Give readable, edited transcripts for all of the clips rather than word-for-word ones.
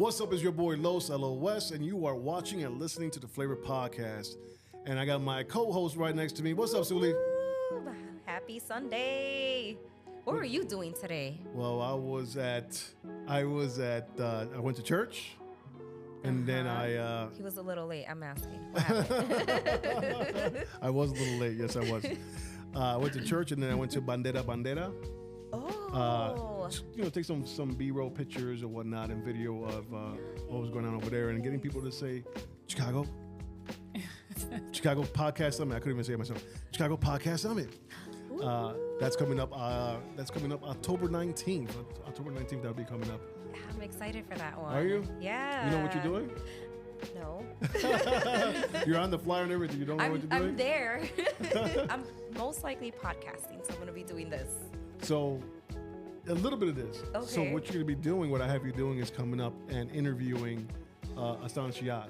What's up? Is your boy Los, L-O-S, and you are watching and listening to the Flavor Podcast. And I got my co-host right next to me. What's up, Suli? Happy Sunday. What were you doing today? Well, I went to church, and then He was a little late. I'm asking. What happened? I was a little late. Yes, I was. I went to church, and then I went to Bandera. Oh. Take some B-roll pictures or whatnot and video of what was going on over there, and getting people to say, Chicago Podcast Summit. I couldn't even say it myself. Chicago Podcast Summit. That's coming up. October 19th. October 19th. That'll be coming up. I'm excited for that one. Are you? Yeah. You know what you're doing? No. You're on the flyer and everything. You don't know what you're doing? I'm there. I'm most likely podcasting, so I'm going to be doing this. So, a little bit of this. Okay. So, what you're going to be doing, what I have you doing is coming up and interviewing Fashionista.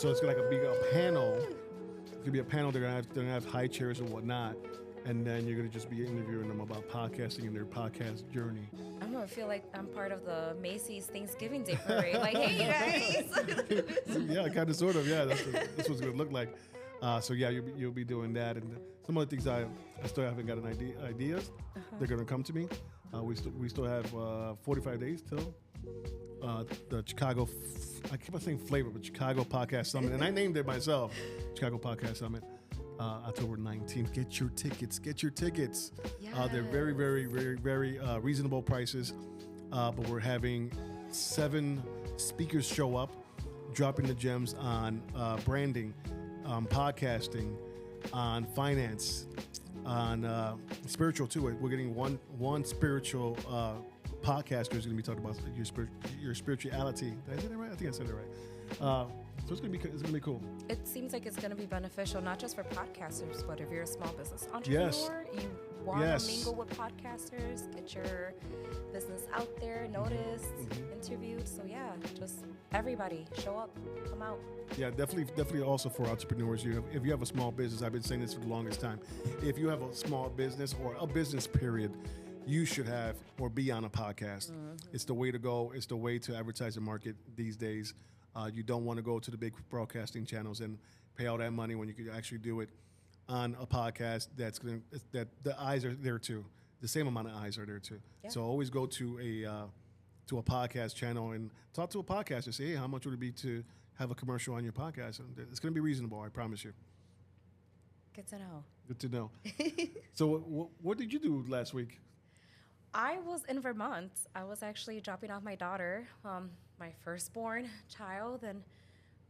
So, it's going to be a panel. It's going to be a panel. They're going to have high chairs and whatnot. And then you're going to just be interviewing them about podcasting and their podcast journey. I don't know. I feel like I'm part of the Macy's Thanksgiving Day parade. Like, hey, guys. Yeah, kind of, sort of. Yeah, that's what it's going to look like. So yeah, you'll be doing that, and some other things I still haven't got ideas. They're gonna come to me. We still have 45 days till the Chicago. I keep on saying Flavor, but Chicago Podcast Summit, and I named it myself, Chicago Podcast Summit, October 19th. Get your tickets. Yes. They're very, very, very, very reasonable prices, but we're having 7 speakers show up, dropping the gems on branding, podcasting, on finance, on spiritual too. We're getting one spiritual podcaster who's going to be talking about your spirituality. Did I say that right? I think I said it right. So it's going to be cool. It seems like it's going to be beneficial not just for podcasters, but if you're a small business entrepreneur, you want to mingle with podcasters, get your business out there, noticed, interviewed. So yeah, just everybody show up, come out. Yeah, definitely also for entrepreneurs. If you have a small business, I've been saying this for the longest time. If you have a small business or a business period, you should have or be on a podcast. It's the way to go. It's the way to advertise and market these days. You don't want to go to the big broadcasting channels and pay all that money when you could actually do it on a podcast that the eyes are there too. The same amount of eyes are there too. Yeah. So always go to a podcast channel and talk to a podcaster. Say, hey, how much would it be to have a commercial on your podcast? And it's going to be reasonable, I promise you. Good to know. Good to know. So what did you do last week? I was in Vermont. I was actually dropping off my daughter, my firstborn child, and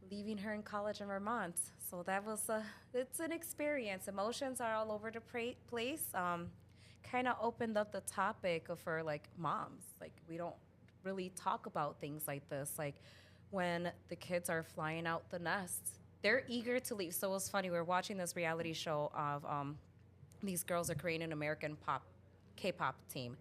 leaving her in college in Vermont. So that was it's an experience. Emotions are all over the place. Kind of opened up the topic for like moms. Like we don't really talk about things like this. Like when the kids are flying out the nest, they're eager to leave. So it was funny. We were watching this reality show of these girls are creating an American K-pop team.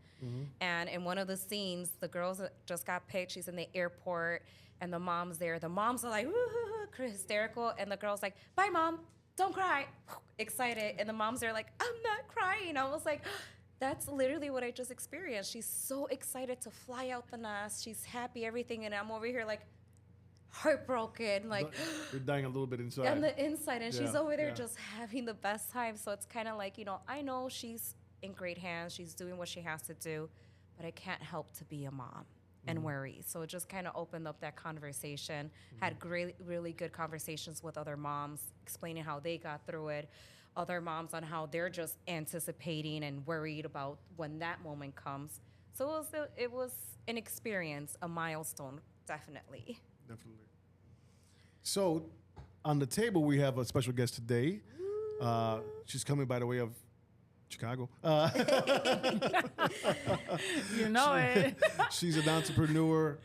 And in one of the scenes, the girls just got picked. She's in the airport, and the mom's there. The moms are like, woo-hoo-hoo, hysterical, and the girl's like, bye, Mom, don't cry, excited. And the moms are like, I'm not crying. I was like, that's literally what I just experienced. She's so excited to fly out the nest. She's happy, everything, and I'm over here like heartbroken, like you're dying a little bit inside. On the inside, and she's over there just having the best time. So it's kind of like, I know she's in great hands. She's doing what she has to do, but I can't help to be a mom and worry. So it just kind of opened up that conversation. Had great, really good conversations with other moms, explaining how they got through it. Other moms on how they're just anticipating and worried about when that moment comes. So it was an experience, a milestone, definitely. Definitely. So on the table, we have a special guest today. She's coming by the way of Chicago. You know it. She's an entrepreneur.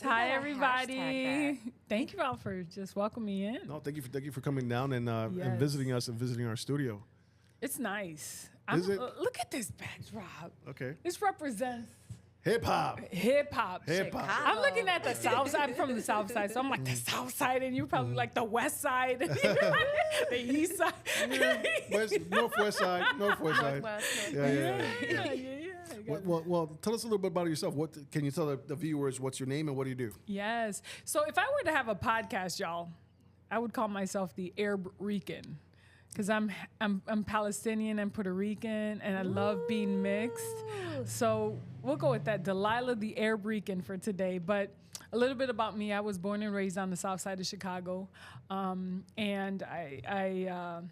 Hi, everybody. Thank you all for just welcoming me in. No, thank you for coming down and visiting us and visiting our studio. It's nice. Is it? Look at this backdrop. Okay. This represents hip hop. I'm looking at the south side. I'm from the south side, so I'm like the south side, and you're probably like the west side, the east side, northwest side. Northwest. Yeah. Well, tell us a little bit about yourself. What can you tell the viewers? What's your name and what do you do? Yes. So if I were to have a podcast, y'all, I would call myself the Arab Rican, because I'm Palestinian and Puerto Rican, and I love being mixed. So we'll go with that, Delilah the Arab Rican for today. But a little bit about me: I was born and raised on the south side of Chicago, and I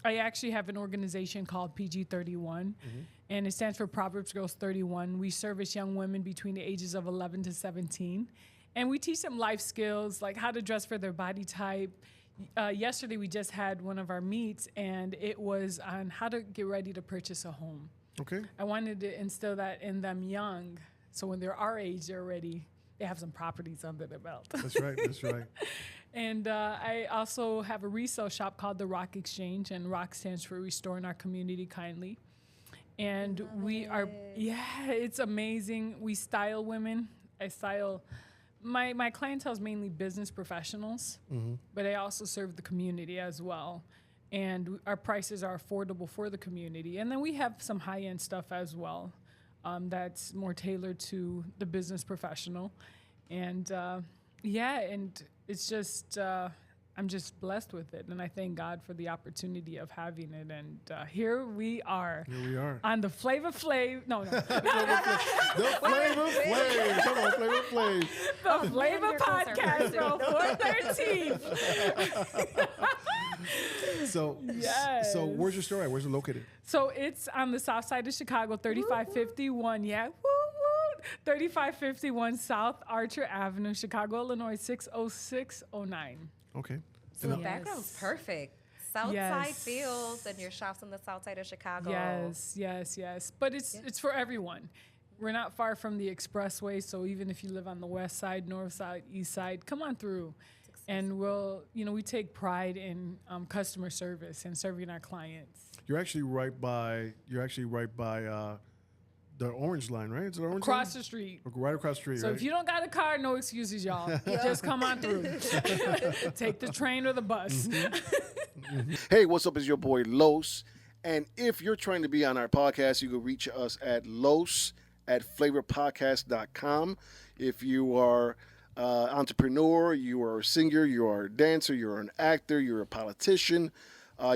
actually have an organization called PG31, and it stands for Proverbs Girls 31. We service young women between the ages of 11 to 17. And we teach them life skills, like how to dress for their body type. Yesterday, we just had one of our meets, and it was on how to get ready to purchase a home. Okay. I wanted to instill that in them young, so when they're our age, they have some properties under their belt. That's right. That's right. And I also have a resale shop called the Rock Exchange, and Rock stands for Restoring Our Community Kindly. And it's amazing. We style women. I style. My clientele is mainly business professionals, but I also serve the community as well. And our prices are affordable for the community. And then we have some high-end stuff as well that's more tailored to the business professional. And and it's just, I'm just blessed with it. And I thank God for the opportunity of having it. And here we are. Here we are. On the Flavor Flav. No. The Flavor Flav. Come on, Flavor Flav. The Flavor Podcast, bro. 413. So where's your store at? Where's it located? So it's on the south side of Chicago, 3551. Yeah. 3551 South Archer Avenue, Chicago, Illinois, 60609. Okay. So the background's perfect. Southside feels, and your shop's on the south side of Chicago. Yes. But it's for everyone. We're not far from the expressway, so even if you live on the west side, north side, east side, come on through. And we take pride in customer service and serving our clients. You're actually right by the orange line, right? Is it orange across line? The street. Right across the street, So right? if you don't got a car, no excuses, y'all. Just come on through. Take the train or the bus. Hey, what's up? It's your boy Los. And if you're trying to be on our podcast, you can reach us at Flavapodcastnetwork. If you are entrepreneur, you are a singer, you are a dancer, you're an actor, you're a politician,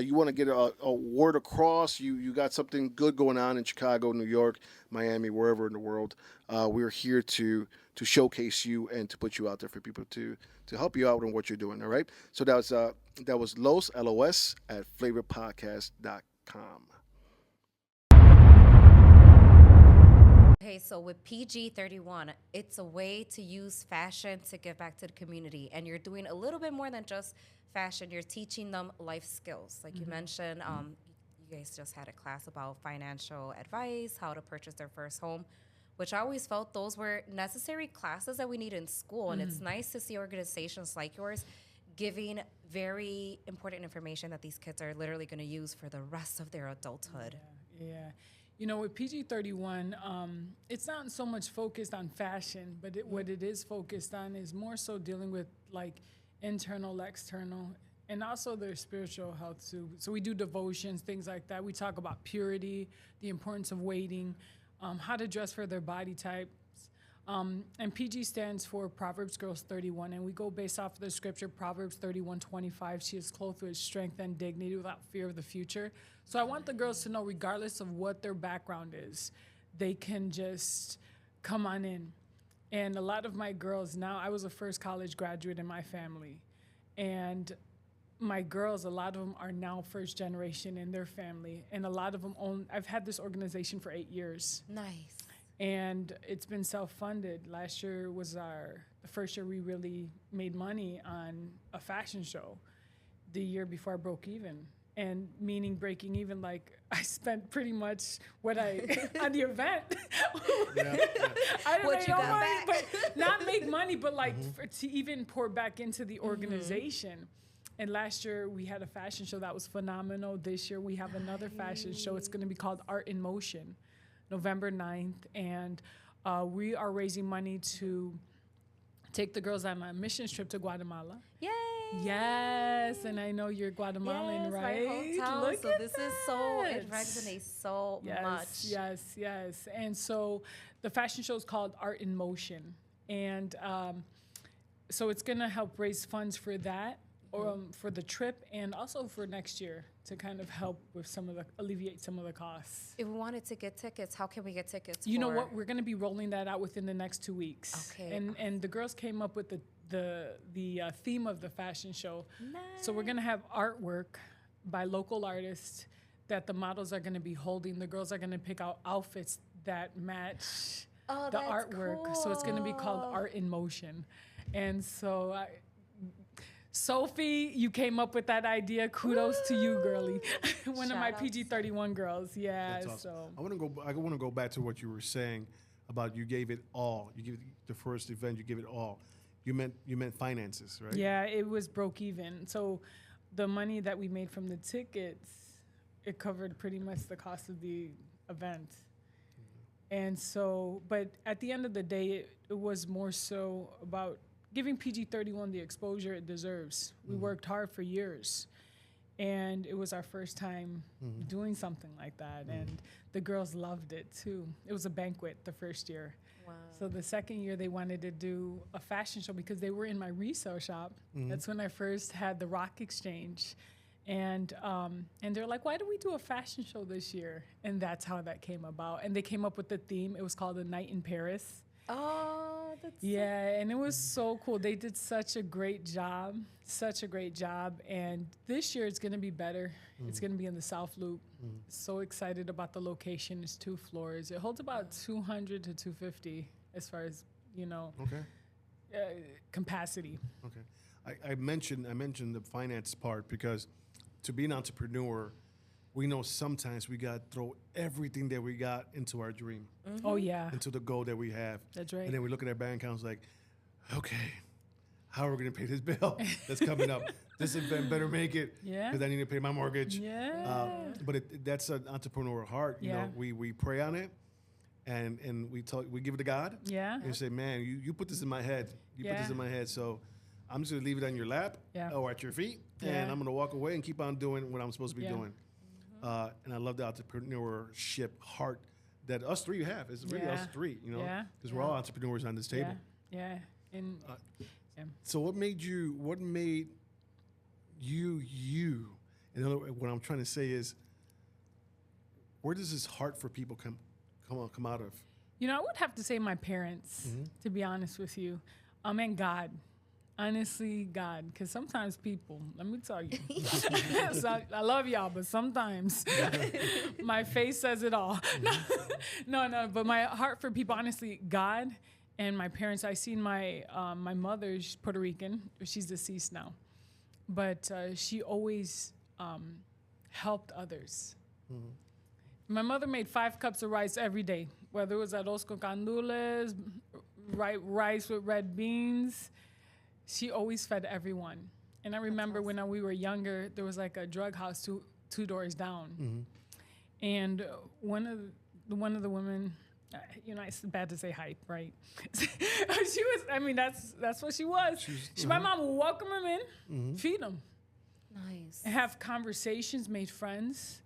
you want to get a word across, you got something good going on in Chicago, New York, Miami, wherever in the world, we're here to showcase you and to put you out there for people to help you out in what you're doing. All right. So that was Los, Los at Flavapodcast.com. Okay, so with PG31, it's a way to use fashion to give back to the community. And you're doing a little bit more than just fashion. You're teaching them life skills. Like you mentioned, you guys just had a class about financial advice, how to purchase their first home, which I always felt those were necessary classes that we need in school. And it's nice to see organizations like yours giving very important information that these kids are literally going to use for the rest of their adulthood. Yeah. With PG31, it's not so much focused on fashion, but what it is focused on is more so dealing with like internal, external, and also their spiritual health too. So we do devotions, things like that. We talk about purity, the importance of waiting, how to dress for their body types. And PG stands for Proverbs Girls 31, and we go based off of the scripture, Proverbs 31:25. She is clothed with strength and dignity without fear of the future. So I want the girls to know, regardless of what their background is, they can just come on in. And a lot of my girls now, I was a first college graduate in my family, and my girls, a lot of them are now first generation in their family, and a lot of them I've had this organization for 8 years. Nice. And it's been self-funded. Last year was the first year we really made money on a fashion show. The year before I broke even. And meaning breaking even, like I spent pretty much what I on the event. I didn't make no money, but not make money, but like to even pour back into the organization. And last year we had a fashion show that was phenomenal. This year we have another fashion show. It's going to be called Art in Motion, November 9th. And we are raising money to take the girls on a missions trip to Guatemala. Yay! Yes, and I know you're Guatemalan, Yes, right? my hometown. Look So at this is so, it that. resonates so Yes, much. yes. And so the fashion show is called Art in Motion. And so it's going to help raise funds for that, for the trip, and also for next year to kind of help with alleviate some of the costs. If we wanted to get tickets, how can we get tickets? You know what? We're going to be rolling that out within the next 2 weeks. Okay. And the girls came up with the theme of the fashion show. Nice. So we're going to have artwork by local artists that the models are going to be holding. The girls are going to pick out outfits that match the that's artwork. So it's going to be called cool. Art in Motion. And so Sophie, you came up with that idea. Kudos to you, girly. One of my Shout out. PG-31 girls. Yeah. That's awesome. So I want to go back to what you were saying about you gave it all. You gave the first event. You gave it all. You meant finances, right? yeah, it was broke even. So the money that we made from the tickets, it covered pretty much the cost of the event. And so, but at the end of the day, it was more so about giving PG-31 the exposure it deserves. We worked hard for years, and it was our first time doing something like that. And the girls loved it too. It was a banquet the first year. Wow. So the second year they wanted to do a fashion show because they were in my resale shop. That's when I first had the Rock Exchange. And they're like, why do we do a fashion show this year? And that's how that came about. And they came up with the theme. It was called A Night in Paris. Oh, that's Yeah, and it was so cool. They did such a great job. And this year it's going to be better. It's going to be in the South Loop. So excited about the location. It's 2 floors. It holds about 200 to 250 as far as, capacity. Okay. I mentioned the finance part because to be an entrepreneur, we know sometimes we got to throw everything that we got into our dream, Oh, yeah. into the goal that we have. That's right. And then we look at our bank accounts like, okay, how are we going to pay this bill that's coming up? This event better make it Yeah. because I need to pay my mortgage. Yeah. But that's an entrepreneurial heart. You know, we pray on it and we give it to God. Yeah. And say, man, you put this in my head. You put this in my head. So I'm just going to leave it on your lap or at your feet. Yeah. And I'm going to walk away and keep on doing what I'm supposed to be doing. And I love the entrepreneurship heart that us three have. It's really us three, you know, because we're all entrepreneurs on this table. Yeah. And So what made you you? In other words, what I'm trying to say is, where does this heart for people come out of? You know, I would have to say my parents, to be honest with you, and God. Honestly, God, because sometimes people, let me tell you, so I love y'all, but sometimes my face says it all. No, but my heart for people, honestly, God and my parents. I seen my mother, she's Puerto Rican, she's deceased now, but she always helped others. My mother made 5 cups of rice every day, whether it was arroz con gandules, rice with red beans. She always fed everyone. And I remember when we were younger, there was like a drug house two doors down. And one of the women, it's bad to say hype, right? She was, that's what she was. My mom would welcome them in, feed them. nice. Have conversations, made friends.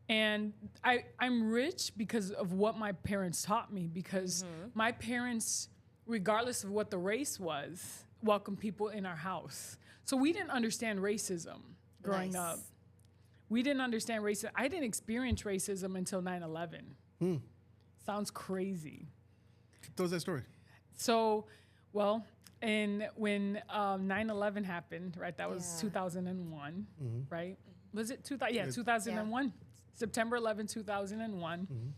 And I'm rich because of what my parents taught me, because my parents, regardless of what the race was, welcomed people in our house. So we didn't understand racism growing up. We didn't understand racism. I didn't experience racism until 9/11. Sounds crazy. Tell us that story. So, when 9/11 happened, right? That was 2001, right? Was it 2000? Yeah, 2001. September 11, 2001.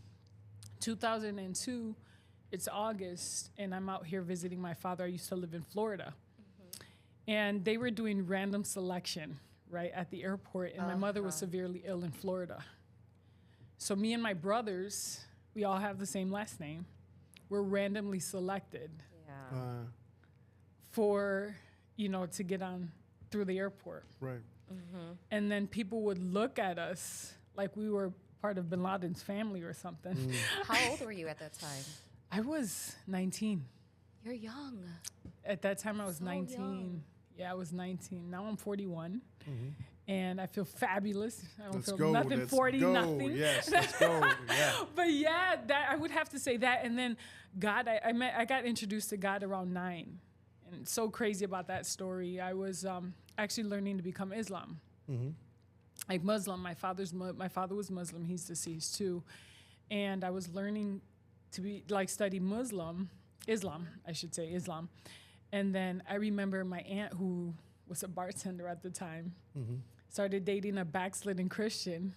2002, it's August, and I'm out here visiting my father. I used to live in Florida. And they were doing random selection, right, at the airport, and my mother was severely ill in Florida. So me and my brothers, we all have the same last name, were randomly selected for, to get on through the airport. Right. And then people would look at us like we were part of Bin Laden's family or something. How old were you at that time? I was 19. You're young. At that time, I was So 19. young. Yeah, I was 19. Now I'm 41. And I feel fabulous. I don't feel nothing. 40, nothing. Yes, let's go. Yeah. But yeah, that I would have to say that. And then God, I got introduced to God around 9. And so crazy about that story. I was actually learning to become Islam. Like Muslim. My father was Muslim. He's deceased too. And I was learning to be study Islam. And then I remember my aunt, who was a bartender at the time, started dating a backslidden Christian.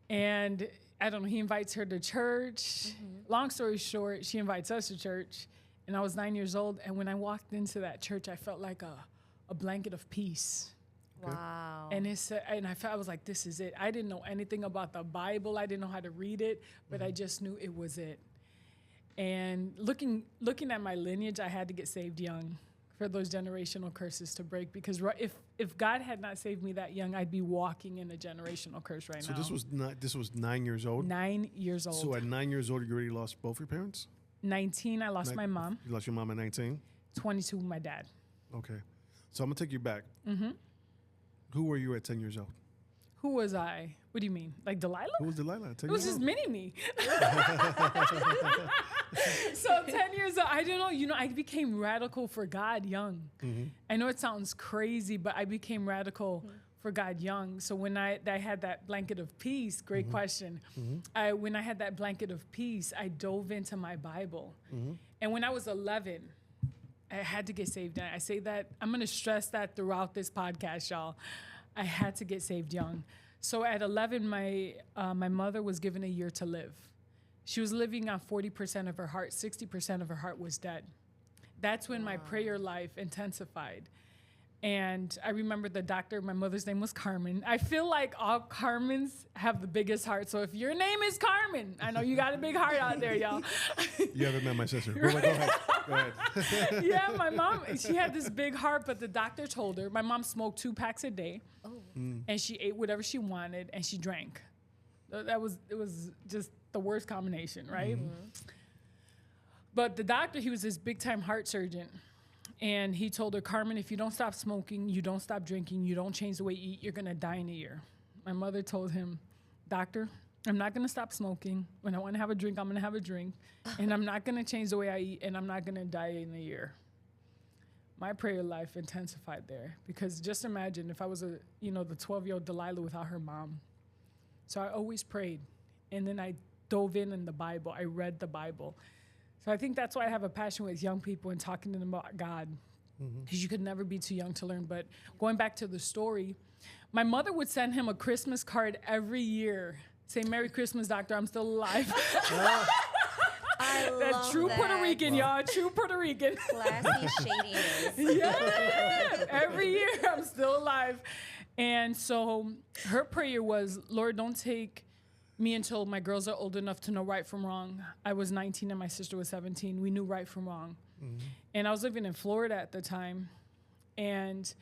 And I don't know, he invites her to church. Long story short, she invites us to church. And I was 9 years old. And when I walked into that church, I felt like a blanket of peace. Wow. And I was like, this is it. I didn't know anything about the Bible. I didn't know how to read it, but I just knew it was it. And looking at my lineage, I had to get saved young for those generational curses to break, because if God had not saved me that young, I'd be walking in a generational curse right now. So this was 9 years old? 9 years old. So at 9 years old, you already lost both your parents? 19, I lost my mom. You lost your mom at 19? 22, my dad. Okay. So I'm going to take you back. Who were you at 10 years old? Who was I? What do you mean? Like Delilah? Who was Delilah at 10 It was years just old? mini-me. So 10 years old, I don't know. I became radical for God young. I know it sounds crazy, but I became radical for God young. So when I had that blanket of peace, great question. When I had that blanket of peace, I dove into my Bible. And when I was 11, I had to get saved. And I say that, I'm going to stress that throughout this podcast, y'all. I had to get saved young. So at 11, my mother was given a year to live. She was living on 40% of her heart. 60% of her heart was dead. That's when my prayer life intensified. And I remember the doctor, my mother's name was Carmen. I feel like all Carmens have the biggest heart. So if your name is Carmen, I know you got a big heart out there, y'all. You haven't met my sister. Go ahead. Go ahead. Yeah, my mom, she had this big heart, but the doctor told her, my mom smoked 2 packs a day, and she ate whatever she wanted, and she drank. It was just the worst combination, right? But the doctor, he was this big-time heart surgeon. And he told her, Carmen, if you don't stop smoking, you don't stop drinking, you don't change the way you eat, you're going to die in a year. My mother told him, Doctor, I'm not going to stop smoking. When I want to have a drink, I'm going to have a drink. And I'm not going to change the way I eat, and I'm not going to die in a year. My prayer life intensified there, because just imagine if I was the 12-year-old Delilah without her mom. So I always prayed. And then I dove in the Bible. I read the Bible. So I think that's why I have a passion with young people and talking to them about God, because you could never be too young to learn. But going back to the story, my mother would send him a Christmas card every year, say, Merry Christmas, Doctor, I'm still alive. That's true Puerto Rican, y'all, true Puerto Rican. Classy shadiness. Yeah, every year I'm still alive. And so her prayer was, Lord, don't take me until my girls are old enough to know right from wrong. I was 19 and my sister was 17. We knew right from wrong. And I was living in Florida at the time. And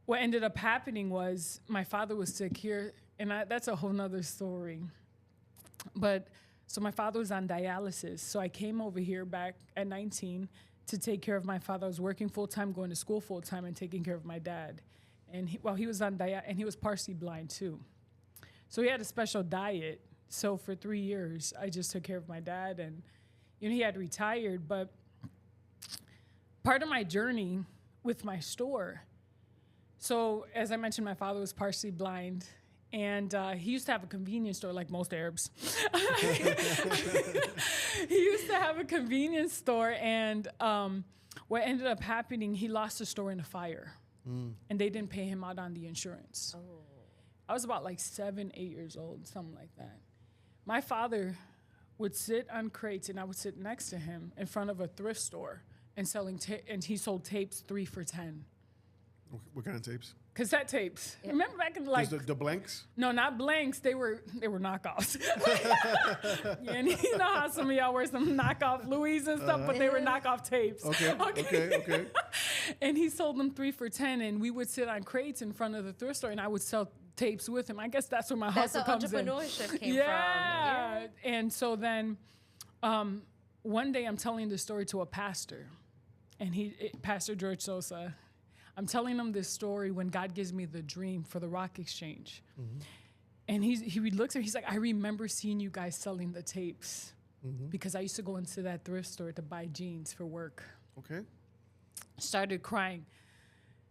what ended up happening was my father was sick here. And that's a whole nother story. But so my father was on dialysis. So I came over here back at 19 to take care of my father. I was working full-time, going to school full-time, and taking care of my dad. And he was on dialysis, and he was partially blind too. So he had a special diet. So for 3 years, I just took care of my dad, and he had retired. But part of my journey with my store, so as I mentioned, my father was partially blind, and he used to have a convenience store like most Arabs. He used to have a convenience store, and what ended up happening, he lost the store in a fire, and they didn't pay him out on the insurance. Oh. I was about like 7, 8 years old, something like that. My father would sit on crates, and I would sit next to him in front of a thrift store and and he sold tapes 3 for $10. What kind of tapes? Cassette tapes. Yeah. Remember back in Just the blanks? no, not blanks. They were knockoffs. And you know how some of y'all wear some knockoff Louis and stuff, but they were knockoff tapes. Okay. And he sold them 3 for $10, and we would sit on crates in front of the thrift store, and I would sell tapes with him. I guess that's where my hustle comes in. That's where entrepreneurship came from. Yeah. And so then one day I'm telling the story to a pastor, and Pastor George Sosa. I'm telling him this story when God gives me the dream for the rock exchange. And he looks at me, he's like, I remember seeing you guys selling the tapes because I used to go into that thrift store to buy jeans for work. Okay. Started crying.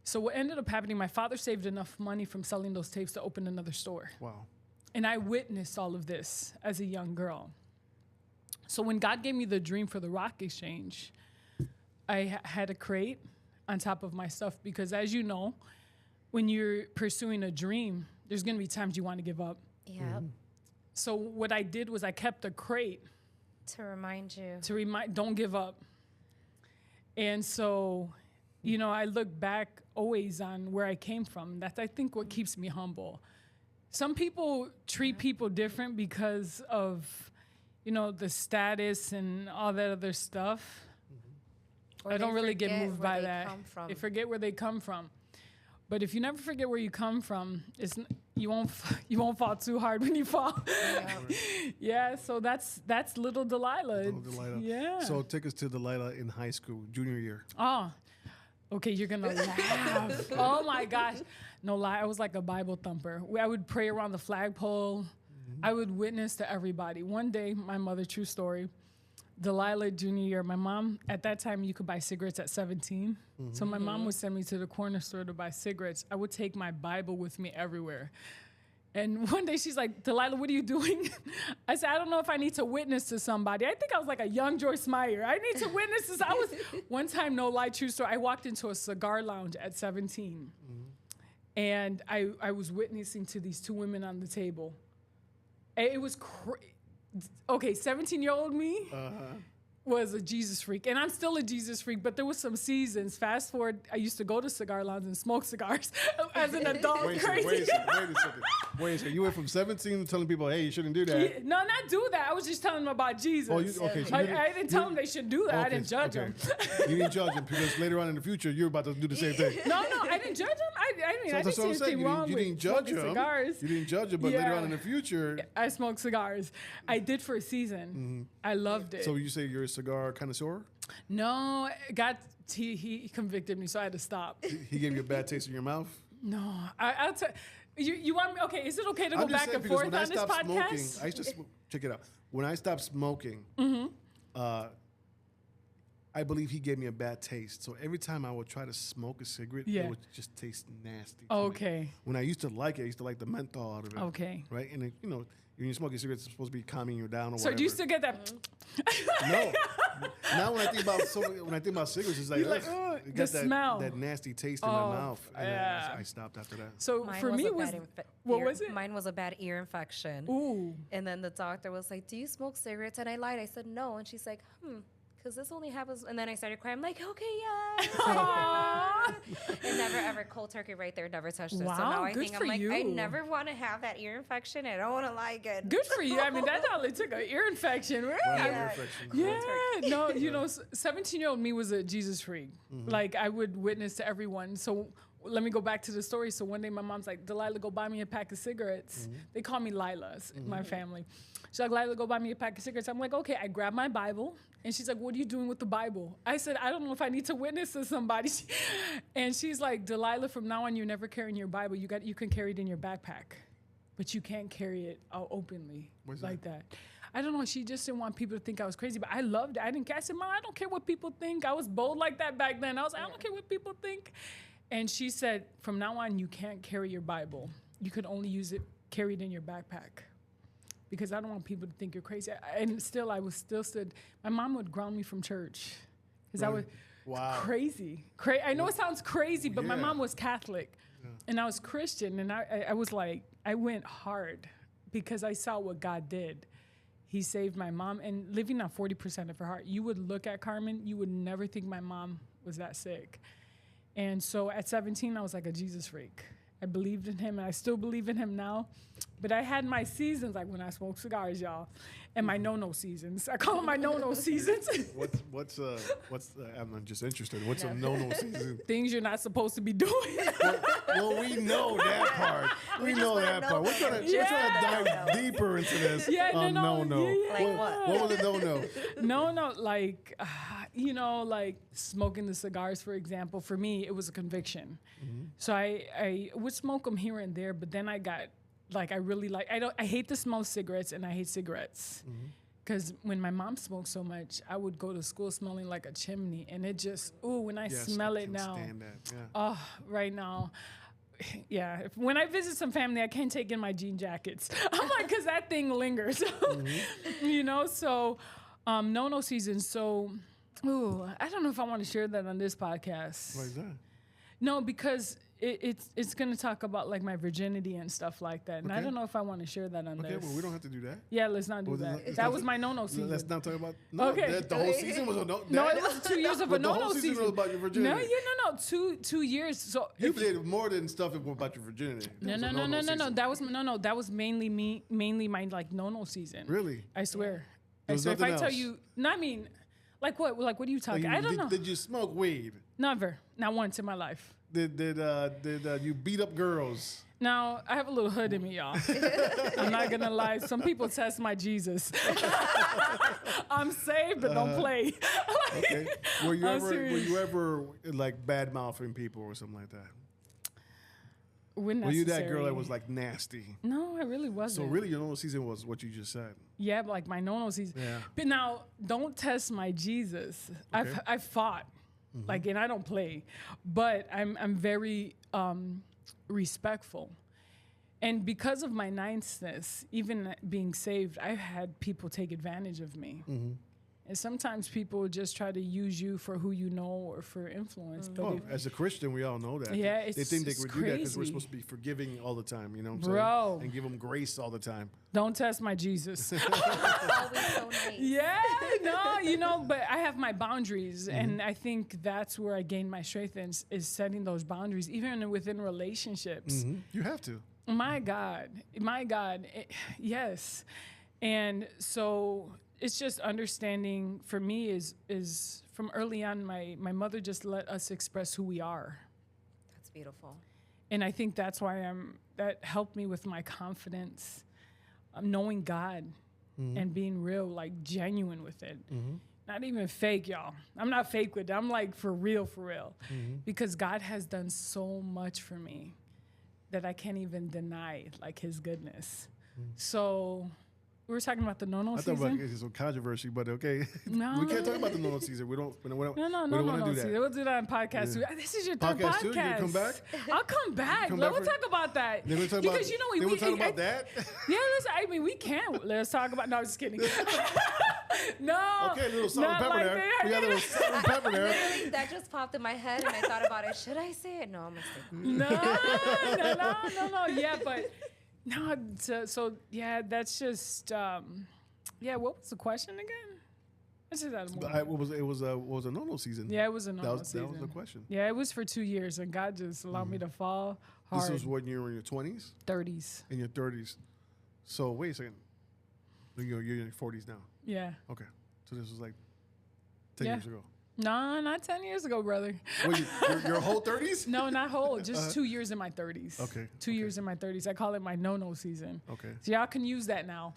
So what ended up happening, my father saved enough money from selling those tapes to open another store. Wow. And I witnessed all of this as a young girl. So when God gave me the dream for the rock exchange, I had a crate on top of my stuff because, as you know, when you're pursuing a dream, there's going to be times you want to give up. Yeah. So what I did was I kept a crate To remind you. don't give up. And so, you know, I look back always on where I came from. That's, I think, what keeps me humble. Some people treat people different because of, you know, the status and all that other stuff. Or I don't they really get forget moved where by they that. come from. They forget where they come from. But if you never forget where you come from, you won't fall too hard when you fall. Yeah, so that's little Delilah. Little Delilah. Yeah. So take us to Delilah in high school, junior year. Oh, okay, you're gonna laugh. Oh my gosh. No lie, I was like a Bible thumper. I would pray around the flagpole. I would witness to everybody. One day, my mother, true story, Delilah junior year, my mom, at that time you could buy cigarettes at 17. So my mom would send me to the corner store to buy cigarettes. I would take my Bible with me everywhere. And one day she's like, Delilah, what are you doing? I said, I don't know if I need to witness to somebody. I think I was like a young Joyce Meyer. I need to witness this. One time, no lie, true story, I walked into a cigar lounge at 17. And I was witnessing to these two women on the table. It was okay, 17-year-old me was a Jesus freak. And I'm still a Jesus freak, but there was some seasons. Fast forward, I used to go to cigar lounges and smoke cigars as an adult. Wait a second. You went from 17 to telling people, hey, you shouldn't do that. Yeah, no, not do that. I was just telling them about Jesus. Oh, okay. So I didn't tell them they should do that. I didn't judge them. You didn't judge them because later on in the future, you're about to do the same thing. No, I didn't judge them. I didn't see anything wrong You with didn't judge smoking them. cigars. You didn't judge them, but later on in the future. I smoked cigars. I did for a season. I loved it. So you say you're a cigar connoisseur? No, God, he convicted me, so I had to stop. He gave you a bad taste in your mouth? No, I'll tell you want me? Okay, is it okay to go back and forth on this podcast? I used to check it out. When I stopped smoking, I believe he gave me a bad taste. So every time I would try to smoke a cigarette, it would just taste nasty. To me. When I used to like it, I used to like the menthol out of it. Okay. Right? And it, when you smoke a cigarette, it's supposed to be calming you down or whatever. So do you still get that? No. Now when I think about cigarettes, it's like, it got smell. That nasty taste in my mouth. And I stopped after that. So for me, what was it? Mine was a bad ear infection. Ooh. And then the doctor was like, do you smoke cigarettes? And I lied. I said, no. And she's like, because this only happens. And then I started crying. I'm like, okay, yeah. And never ever cold turkey right there. Never touched it. Wow, so now I good think for I'm like, you. I never want to have that ear infection. I don't want to like it. Good for you. I mean, that only took an ear infection. Right? Ear infection. Yeah. No, 17-year-old me was a Jesus freak. Like, I would witness to everyone. So let me go back to the story. So one day my mom's like, Delilah, go buy me a pack of cigarettes. They call me Lila, my family. She's like, Lila, go buy me a pack of cigarettes. I'm like, okay. I grab my Bible. And she's like, what are you doing with the Bible? I said, I don't know if I need to witness to somebody. And she's like, Delilah, from now on, you're never carrying your Bible. You can carry it in your backpack, but you can't carry it out openly like that. I don't know. She just didn't want people to think I was crazy, but I loved it. I didn't care. I said, Mom, I don't care what people think. I was bold like that back then. I was like, I don't care what people think. And she said, from now on, you can't carry your Bible. You could only use it carried in your backpack. Because I don't want people to think you're crazy. And still, I was still stood. My mom would ground me from church. Because I was crazy. I know it sounds crazy, but my mom was Catholic. Yeah. And I was Christian. And I was like, I went hard because I saw what God did. He saved my mom. And living on 40% of her heart, you would look at Carmen, you would never think my mom was that sick. And so at 17, I was like a Jesus freak. I believed in him, and I still believe in him now. But I had my seasons, like when I smoked cigars, y'all. and my no-no seasons. I call them my no-no seasons. I'm just interested. What's a no-no season? Things you're not supposed to be doing. Well, we know that part. We know that part. We're trying to dive deeper into this. Yeah, no. Like what? What was a no-no? No, like, like smoking the cigars, for example. For me, it was a conviction. Mm-hmm. So I would smoke them here and there, but then I got, like, I hate the smell of cigarettes, and I hate cigarettes. Because when my mom smoked so much, I would go to school smelling like a chimney, and it just, when I smell it now. Stand that. Yeah. Oh, right now. Yeah, when I visit some family, I can't take in my jean jackets. I'm like, because that thing lingers, So, no season. So, I don't know if I want to share that on this podcast. Why is that? No, because it's going to talk about like my virginity and stuff like that, and I don't know if I want to share that on this. Okay, well, we don't have to do that. Yeah, let's not do that. That was my no season. Let's not talk about. No, okay, the whole season was a no. No, it was 2 years of a no season. The whole season was about your virginity. No. 2 years. So you did more than stuff about your virginity. No. That was mainly my like no season. Really? I swear. So if I tell you, like what? Like what are you talking? I don't know. Did you smoke weed? Never. Not once in my life. Did you beat up girls? Now, I have a little hood in me, y'all. I'm not going to lie. Some people test my Jesus. I'm saved, but don't play. Okay. Were you ever like bad-mouthing people or something like that? Were you that girl that was like nasty? No, I really wasn't. So really your no season was what you just said. Yeah, like my no season. Yeah. But now, don't test my Jesus. Okay. I've fought. Mm-hmm. Like, and I don't play, but I'm very respectful. And because of my niceness, even being saved, I've had people take advantage of me. Mm-hmm. And sometimes people just try to use you for who you know or for influence. But as a Christian, we all know that. Yeah, they think they would do that because we're supposed to be forgiving all the time, you know what I'm saying? And give them grace all the time. Don't test my Jesus. Always so nice. Yeah, no, but I have my boundaries. Mm-hmm. And I think that's where I gain my strength is setting those boundaries, even within relationships. Mm-hmm. You have to. My God, yes. And so it's just understanding for me is from early on, my mother just let us express who we are. That's beautiful. And I think that's why that helped me with my confidence, knowing God and being real, like genuine with it. Mm-hmm. Not even fake, y'all. I'm not fake with it. I'm like for real. Mm-hmm. Because God has done so much for me that I can't even deny like his goodness. So we were talking about the no season. I thought about some controversy, but okay. No. We can't talk about the no season. We don't No want to do that. Season. We'll do that on podcast. Yeah. This is your third podcast. Too? You come back? I'll come back. We'll talk about that. Then we'll talk because about, we'll talk about that? Yeah, we can. Let's talk about, no, I'm just kidding. No. Okay, a little salt and pepper there. We got a little salt and pepper there. Literally, that just popped in my head, and I thought about it. Should I say it? No, I'm going to say it. No. Yeah, but no. So yeah, that's just. Yeah, what was the question again? It was a no season. Yeah, it was a no season. That was the question. Yeah, it was for 2 years, and God just allowed me to fall hard. This was when you were in your 20s? 30s. In your 30s. So wait a second. You're in your 40s now. Yeah. Okay. So this was like 10 years ago. No, not 10 years ago, brother. What, your whole 30s? No, not whole. Just 2 years in my 30s. Okay. 2 years in my 30s. I call it my no season. Okay. So y'all can use that now.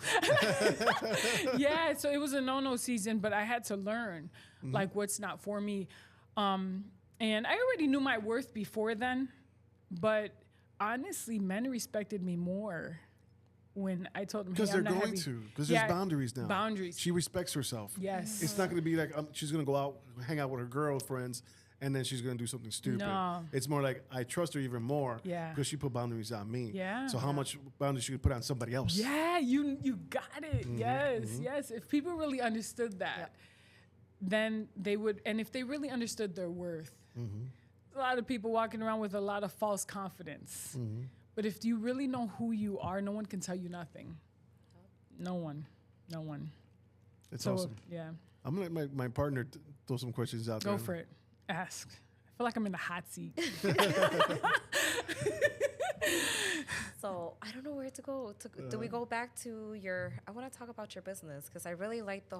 Yeah, so it was a no season, but I had to learn, like, what's not for me. And I already knew my worth before then, but honestly, men respected me more when I told them, because they're going to, because there's boundaries now. Boundaries. She respects herself. Yes. It's not going to be like she's going to go out, hang out with her girlfriends, and then she's going to do something stupid. No. It's more like I trust her even more. Yeah. Because she put boundaries on me. Yeah. So how much boundaries she could put on somebody else? Yeah, you got it. Yes. If people really understood that, then they would. And if they really understood their worth, a lot of people walking around with a lot of false confidence. But if you really know who you are, no one can tell you nothing. No one. It's awesome. Yeah. I'm going to let my partner throw some questions out there. Go for it. Ask. I feel like I'm in the hot seat. So I don't know where to go. Do we go back to your? I want to talk about your business because I really like the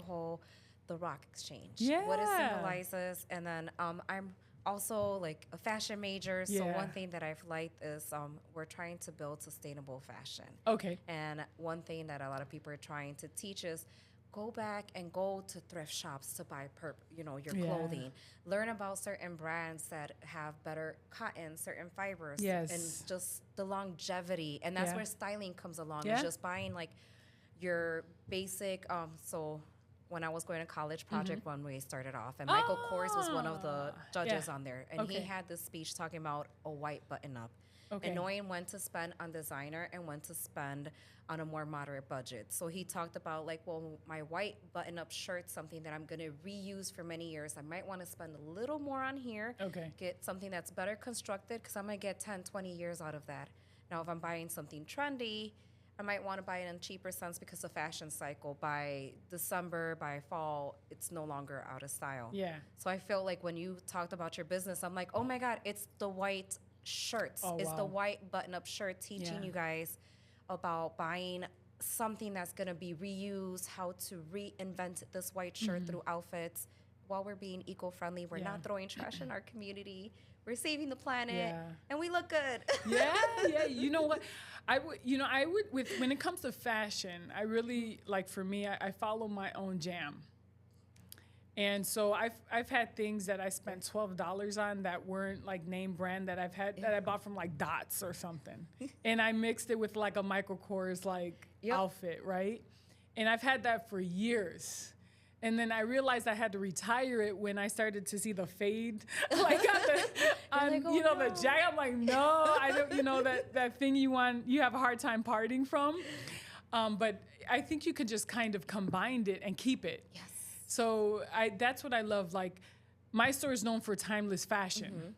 rock exchange. Yeah. What it symbolizes, and then I'm also like a fashion major. So Yeah. one thing that I've liked is we're trying to build sustainable fashion. Okay. And one thing that a lot of people are trying to teach is go back and go to thrift shops to buy your Yeah. clothing. Learn about certain brands that have better cotton, certain fibers, Yes. and just the longevity. And that's Yeah. where styling comes along. Yeah. It's just buying like your basic. So when I was going to college, Project Runway started off, and Michael Kors was one of the judges Yeah. on there, and he had this speech talking about a white button-up. Okay. And knowing when to spend on designer and when to spend on a more moderate budget. So he talked about like, well, my white button-up shirt's something that I'm going to reuse for many years. I might want to spend a little more on here. Okay. Get something that's better constructed because I'm going to get 10, 20 years out of that. Now, if I'm buying something trendy, I might want to buy it in cheaper cents because of fashion cycle. By December, by fall, it's no longer out of style. Yeah. So I feel like when you talked about your business, I'm like, oh my God, it's the white shirts. Oh, it's wow. the white button-up shirt teaching Yeah. you guys about buying something that's going to be reused, how to reinvent this white shirt through outfits while we're being eco-friendly. We're Yeah. not throwing trash in our community. We're saving the planet, Yeah. and we look good. Yeah. You know what? I would when it comes to fashion, I really like, for me, I follow my own jam. And so I've had things that I spent $12 on that weren't like name brand that that I bought from like Dots or something. And I mixed it with like a Michael Kors like outfit, right? And I've had that for years. And then I realized I had to retire it when I started to see the fade, like on like, oh, the no. jacket. I'm like, no, I don't, that thing you have a hard time parting from. But I think you could just kind of combine it and keep it. Yes. So that's what I love. Like, my store is known for timeless fashion.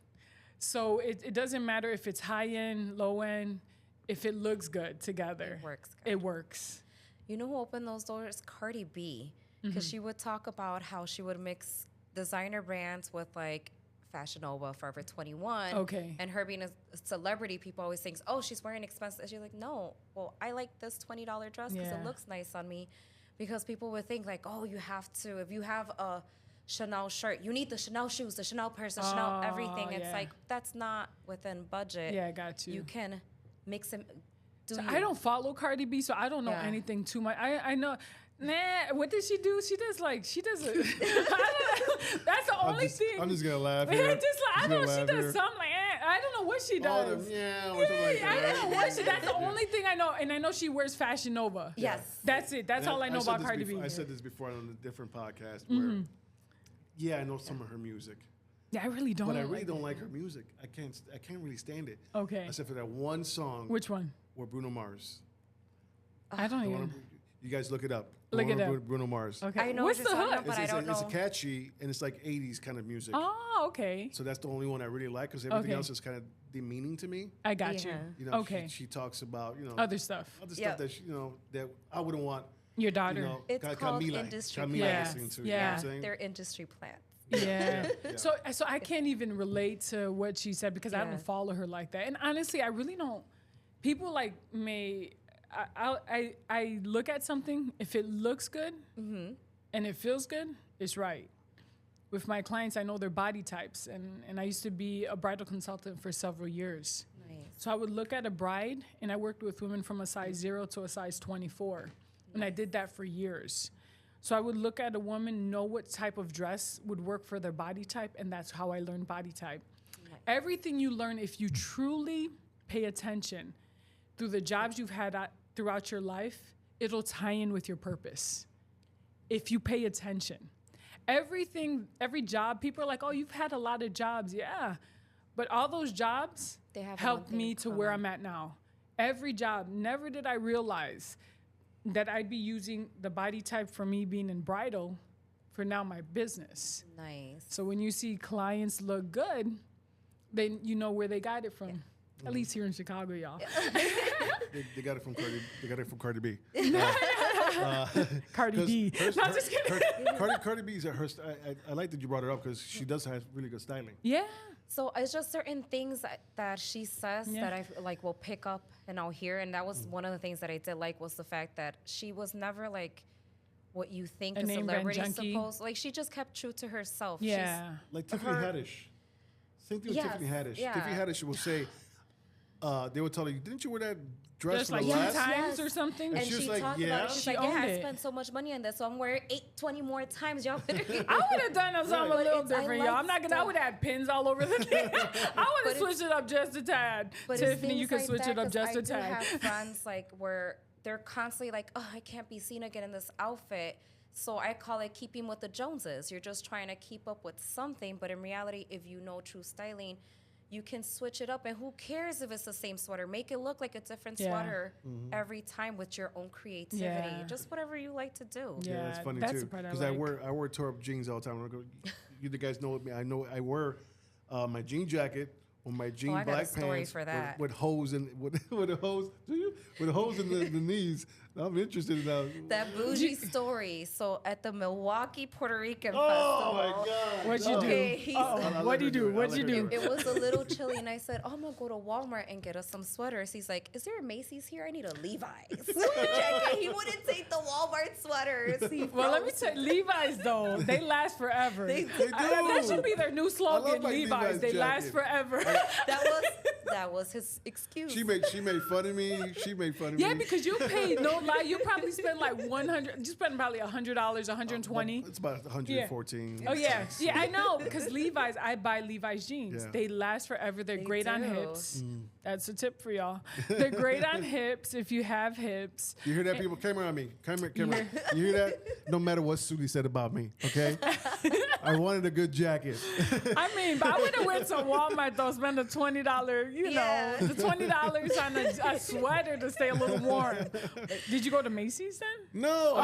So it doesn't matter if it's high end, low end, if it looks good together. It works good. It works. You know who opened those doors? Cardi B. Because she would talk about how she would mix designer brands with like Fashion Nova, Forever 21. Okay. And her being a celebrity, people always think, oh, she's wearing expensive. She's like, no, well, I like this $20 dress because Yeah. it looks nice on me. Because people would think like, oh, you have to, if you have a Chanel shirt, you need the Chanel shoes, the Chanel purse, the Chanel everything. It's yeah. like, that's not within budget. Yeah, I got you. You can mix and do So you. I don't follow Cardi B, so I don't know Yeah. anything too much. I know. Nah, what did she do? She does a. That's the only thing. I'm just gonna laugh Yeah, here. just like, I know she does here. something like, I don't know what she All does. them, yeah, or something like that. I don't know what she. That's the Yeah. only thing I know, and I know she wears Fashion Nova. Yes. That's it. That's And all I know said about this Cardi before, B. I said this before on a different podcast where, yeah, I know some of her music, Yeah, I really don't. but I really like don't it. like her music. I can't really stand it. Okay. Except for that one song. Which one? Where Bruno Mars. I don't The even. one- You guys look it up. Look it up. Bruno Mars. Okay. I know What's what the you're talking hook? about, but I don't It's know. catchy and it's like 80s kind of music. Oh, okay. So that's the only one I really like because everything Okay. else is kind of demeaning to me. I got Yeah. You know, Okay. she talks about Other stuff. other Yeah. stuff that that I wouldn't want. Your daughter. You know, It's called Camila industry Camila plants. listening to. Yeah. You know what I'm saying? They're industry plants. Yeah. Yeah. So I can't even relate to what she said because I Yeah. don't follow her like that. And honestly, I really don't. People like may. I look at something, if it looks good and it feels good, it's right. With my clients, I know their body types, and I used to be a bridal consultant for several years. Nice. So I would look at a bride, and I worked with women from a size 0 to a size 24, and I did that for years. So I would look at a woman, know what type of dress would work for their body type, and that's how I learned body type. Nice. Everything you learn, if you truly pay attention through the jobs you've had throughout your life, it'll tie in with your purpose. If you pay attention. Every job, people are like, oh, you've had a lot of jobs. Yeah. But all those jobs They have one helped thing me in to where common. I'm at now. Every job. Never did I realize that I'd be using the body type for me being in bridal for now my business. Nice. So when you see clients look good, then you know where they got it from. At least here in Chicago, y'all. They got it from Cardi. They got it from Cardi B. Cardi B. No, I'm just kidding. Cardi B's her. I like that you brought her up because she does have really good styling. Yeah. So it's just certain things that she says that I like will pick up and I'll hear. And that was one of the things that I did like was the fact that she was never like what you think a celebrity is supposed. Like she just kept true to herself. Yeah. Like Tiffany Haddish. Same thing with Tiffany Haddish. Yeah. Tiffany Haddish will say, they would tell her, didn't you wear that dress Just for like the 2 last? times or something. And she was she like, talked yeah. about it. She's She like, owned I it. spent so much money on this, so I'm wearing 20 more times. Y'all better. I would have done something a little But I different, like y'all. I'm not gonna. I would have pins all over the thing. I would have switched it up just a tad. But Tiffany, you can like switch it up just a I do tad. have friends like where they're constantly like, oh, I can't be seen again in this outfit. So I call it keeping with the Joneses. You're just trying to keep up with something, but in reality, if you know true styling, you can switch it up. And who cares if it's the same sweater? Make it look like a different swatter every time with your own creativity. Yeah. Just whatever you like to do. Yeah, That's funny that's too. the part I Because like. I wear tore up jeans all the time. You guys know me. I know I wear my jean jacket with my jean I got a black story pants for that. with hose in with a hose. Do you with a hose in the knees? I'm interested in that. That bougie story. So at the Milwaukee Puerto Rican Oh my Festival. God! What'd you do? Okay, he's- I'll What'd let you her do? it. What'd I'll you let her do? It was a little chilly, and I said, "Oh, I'm gonna go to Walmart and get us some sweaters." He's like, "Is there a Macy's here? I need a Levi's jacket." He wouldn't take the Walmart sweaters. Well, let me tell you, Levi's though, they last forever. They do. That should be their new slogan. my Levi's, Levi's they last jacket. forever. That was his excuse. She made fun of me. She made fun of Yeah, me. because you paid no lie. You probably spent like $100. You spent probably $100, $120. It's about 114. Oh yeah, yeah, I know. Because Levi's, I buy Levi's jeans. Yeah. They last forever. They're They great on do. hips. That's a tip for y'all. They're great on hips if you have hips. You hear that, people? Camera on me. Camera. You hear that? No matter what Suli said about me, okay? I wanted a good jacket. I mean, but I would have went to Walmart though, spend the $20, Yeah. the $20 on a sweater to stay a little warm. Did you go to Macy's then? No,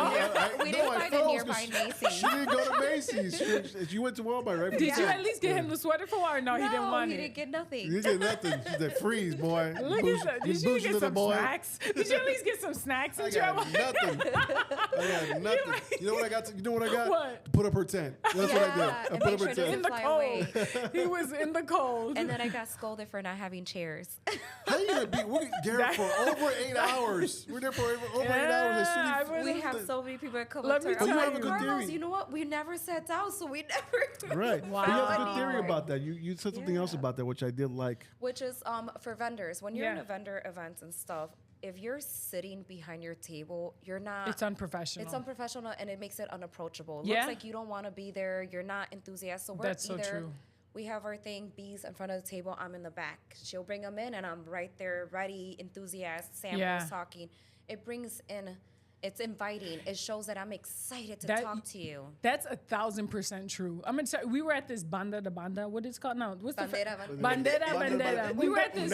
We didn't find a nearby Macy's. She didn't go to Macy's. She went to Walmart, right? Did you at least get him the swetter for her? Or no, he didn't want he it. didn't get nothing. You get nothing. She said, "Freeze, boy." Look at that. Did you get some snacks? Did you at least get some snacks? I And got nothing. I got nothing. You know what I got? You know what I got? What? Put up her tent. That's what I did. I and put make up her sure tent. in the fly cold. away. He was in the cold. And then I got scolded for not having chairs. How you gonna be? We're there for over 8 hours. We're there for over 8 hours. Yeah, And Suli- We have so many people that come Let up to me her. tell I'm you. like, You have a good Carlos, theory. you know what? We never sat down, so we never Right. Wow. You have a good Wow. theory about that. You said something else Yeah. about that, which I did like. Which is for vendors. When you're in Yeah. a vendor events and stuff, if you're sitting behind your table, you're not. It's unprofessional. It's unprofessional and it makes it unapproachable. It Yeah. looks like you don't want to be there. You're not enthusiastic. So we're That's so either true. we have our thing, B's in front of the table, I'm in the back. She'll bring them in and I'm right there, ready, enthusiastic, Sam Yeah. was talking. It brings in, it's inviting. It shows that I'm excited to That- talk to you. That's 1,000% true. I'm gonna tell we were at this banda de banda. What is it called now? What's the bandera? We were at this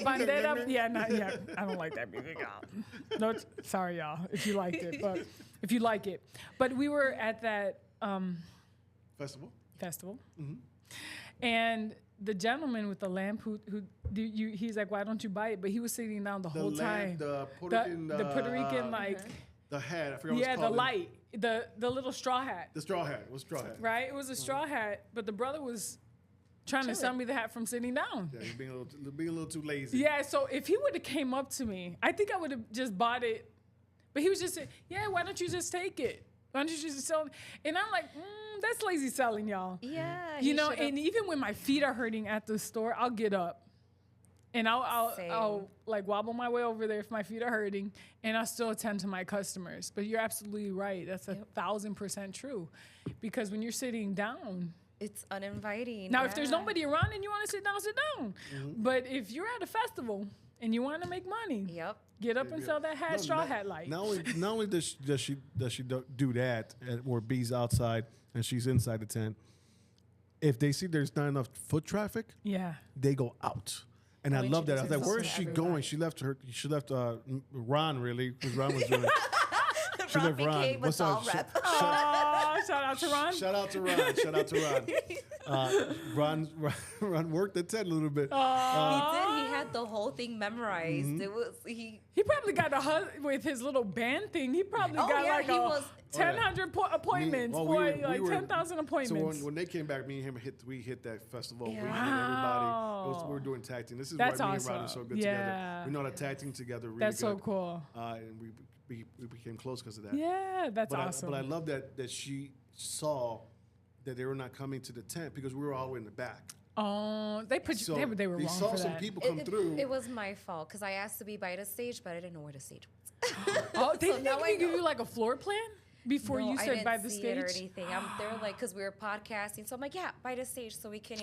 bandera. Yeah, I don't like that music, y'all. No, sorry, y'all, if you liked it, but if you like it, but we were at that Festival. festival, and the gentleman with the lamp he's like, why don't you buy it? But he was sitting down the whole time. The Puerto Rican, The Puerto Rican like the hat. I forgot what yeah, it's the called. light, the little straw hat. The straw hat. It was straw hat. Right? It was a straw hat, but the brother was trying to sell me the hat from sitting down. Yeah, he's being a little too lazy. Yeah, so if he would have came up to me, I think I would have just bought it. But he was just saying, yeah, why don't you just take it? Why don't you just sell it? And I'm like, that's lazy selling, y'all. Yeah. You know, and even when my feet are hurting at the store, I'll get up. And I'll like wobble my way over there if my feet are hurting, and I'll still attend to my customers. But you're absolutely right. That's 1,000% true. Because when you're sitting down, it's uninviting. now if there's nobody around and you want to sit down, sit down. But if you're at a festival and you want to make money, Yep. get up and sell that hat, straw hat light. Not only does she do that, or B's outside and she's inside the tent. If they see there's not enough foot traffic, Yeah. they go out. And I Oh, love that. I was like, introduces where is us she to going? She left Ron, really, because Ron was doing it. She left Ron. became a doll rep. Oh, Shout out to Ron. Shout out to Ron. Shout out to Ron. Ron worked the tent a little bit. He did. He had the whole thing memorized. Mm-hmm. It was he. He probably got with his little band thing. He probably got yeah, like he was 1,000 appointments, like 10,000 appointments. So when they came back, me and him we hit that festival. Yeah. We hit everybody. We were doing tag team. This is That's why me and Ron are awesome. so good together. We know how to tag team together really That's good. so cool. And we became close because of that. Yeah, that's awesome. But I love that she saw that they were not coming to the tent because we were all in the back. Oh, they put So you. They were they wrong saw for some that. people come through. It was my fault because I asked to be by the stage, but I didn't know where the stage was. Oh, they So now didn't I even give know. you like a floor plan before No, you I said didn't by the see stage it or anything. They're like, because we were podcasting, so I'm like, yeah, by the stage, so we can,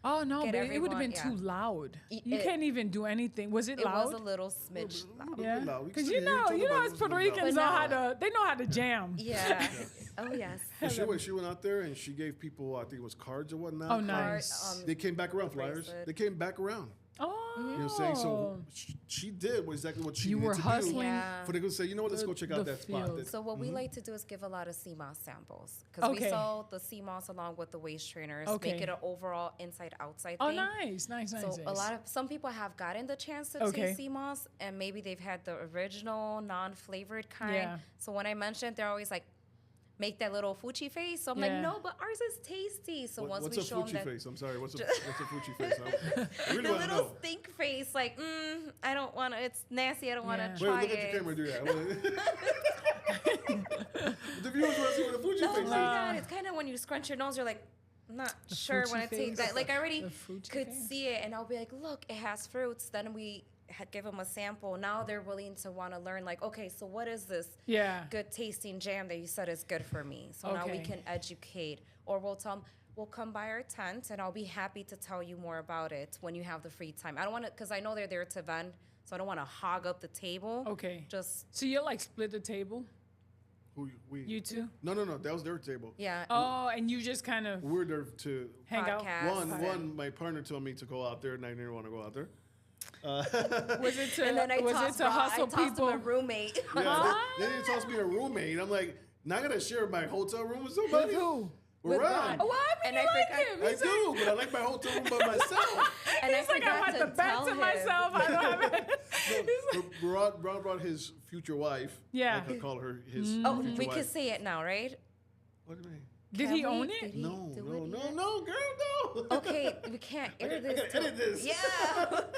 Oh no, get but it would have been everyone- too loud. Y- You it- can't even do anything. Was it It loud? was a little smidge loud. Yeah, loud. We because still you hear each other, but know, it as was Puerto really loud. Ricans But know how now- to. They know how to jam. Yeah. Oh yes. And she went out there and she gave people, I think it was cards or whatnot. Oh, nice. They came back around, flyers. bracelet. They came back around. Oh, You know what I'm saying? So she did exactly what she You needed were to hustling. do. Yeah. For they could say, you know what, let's go check out the that spot. field. That- So what we like to do is give a lot of CMOS samples because Okay. we sell the CMOS along with the waist trainers, Okay. make it an overall inside-outside Oh, thing. nice. So some people have gotten the chance to Okay. taste CMOS, and maybe they've had the original non-flavored kind. Yeah. So when I mentioned, they're always like, make that little fuchi face. So I'm Yeah. like, no, but ours is tasty. So once what's we a show them Fucci that face? I'm sorry. What's a Fucci face? I really the want to little know. stink face, like, I don't want to. It's nasty. I don't want Yeah. to Wait, try look it. at the camera and do that. The viewers want to see what a Fuji Oh face my is. god! It's kind of when you scrunch your nose, you're like, I'm not sure fruity when it tastes face? that. Like I already The fruity could face? see it, and I'll be like, look, it has fruits. Then we give them a sample. Now they're willing to want to learn. Like, okay, so what is this Yeah. good tasting jam that you said is good for me? So now we Okay. can educate, or we'll tell them. We'll come by our tent, and I'll be happy to tell you more about it when you have the free time. I don't want to, because I know they're there to vend, so I don't want to hog up the table. Okay. Just So you're like split the table, We you two? No, that was their table. yeah. Oh, and you just kind of We were there to hang out. Podcast. one. My partner told me to go out there, and I didn't want to go out there. Was it to And then I was it tossed to hustle people? him a roommate. Yeah, they didn't toss me a roommate. I'm like, not gonna share my hotel room with With somebody. who? With Ron. Ron. Oh, well, I mean, And you I like forgot- him. I He's like, do, but I like my hotel room by myself. And he's like, I forgot want the bed tell to him. myself. I don't have it. Ron brought his future wife. Yeah. Like I call her his Oh, future we wife. can say it now, right? What do you mean? Did Can he we? own Did it? he No, do no, it no, yet? no, girl, no. Okay, we can't air I this. gotta edit this. Yeah.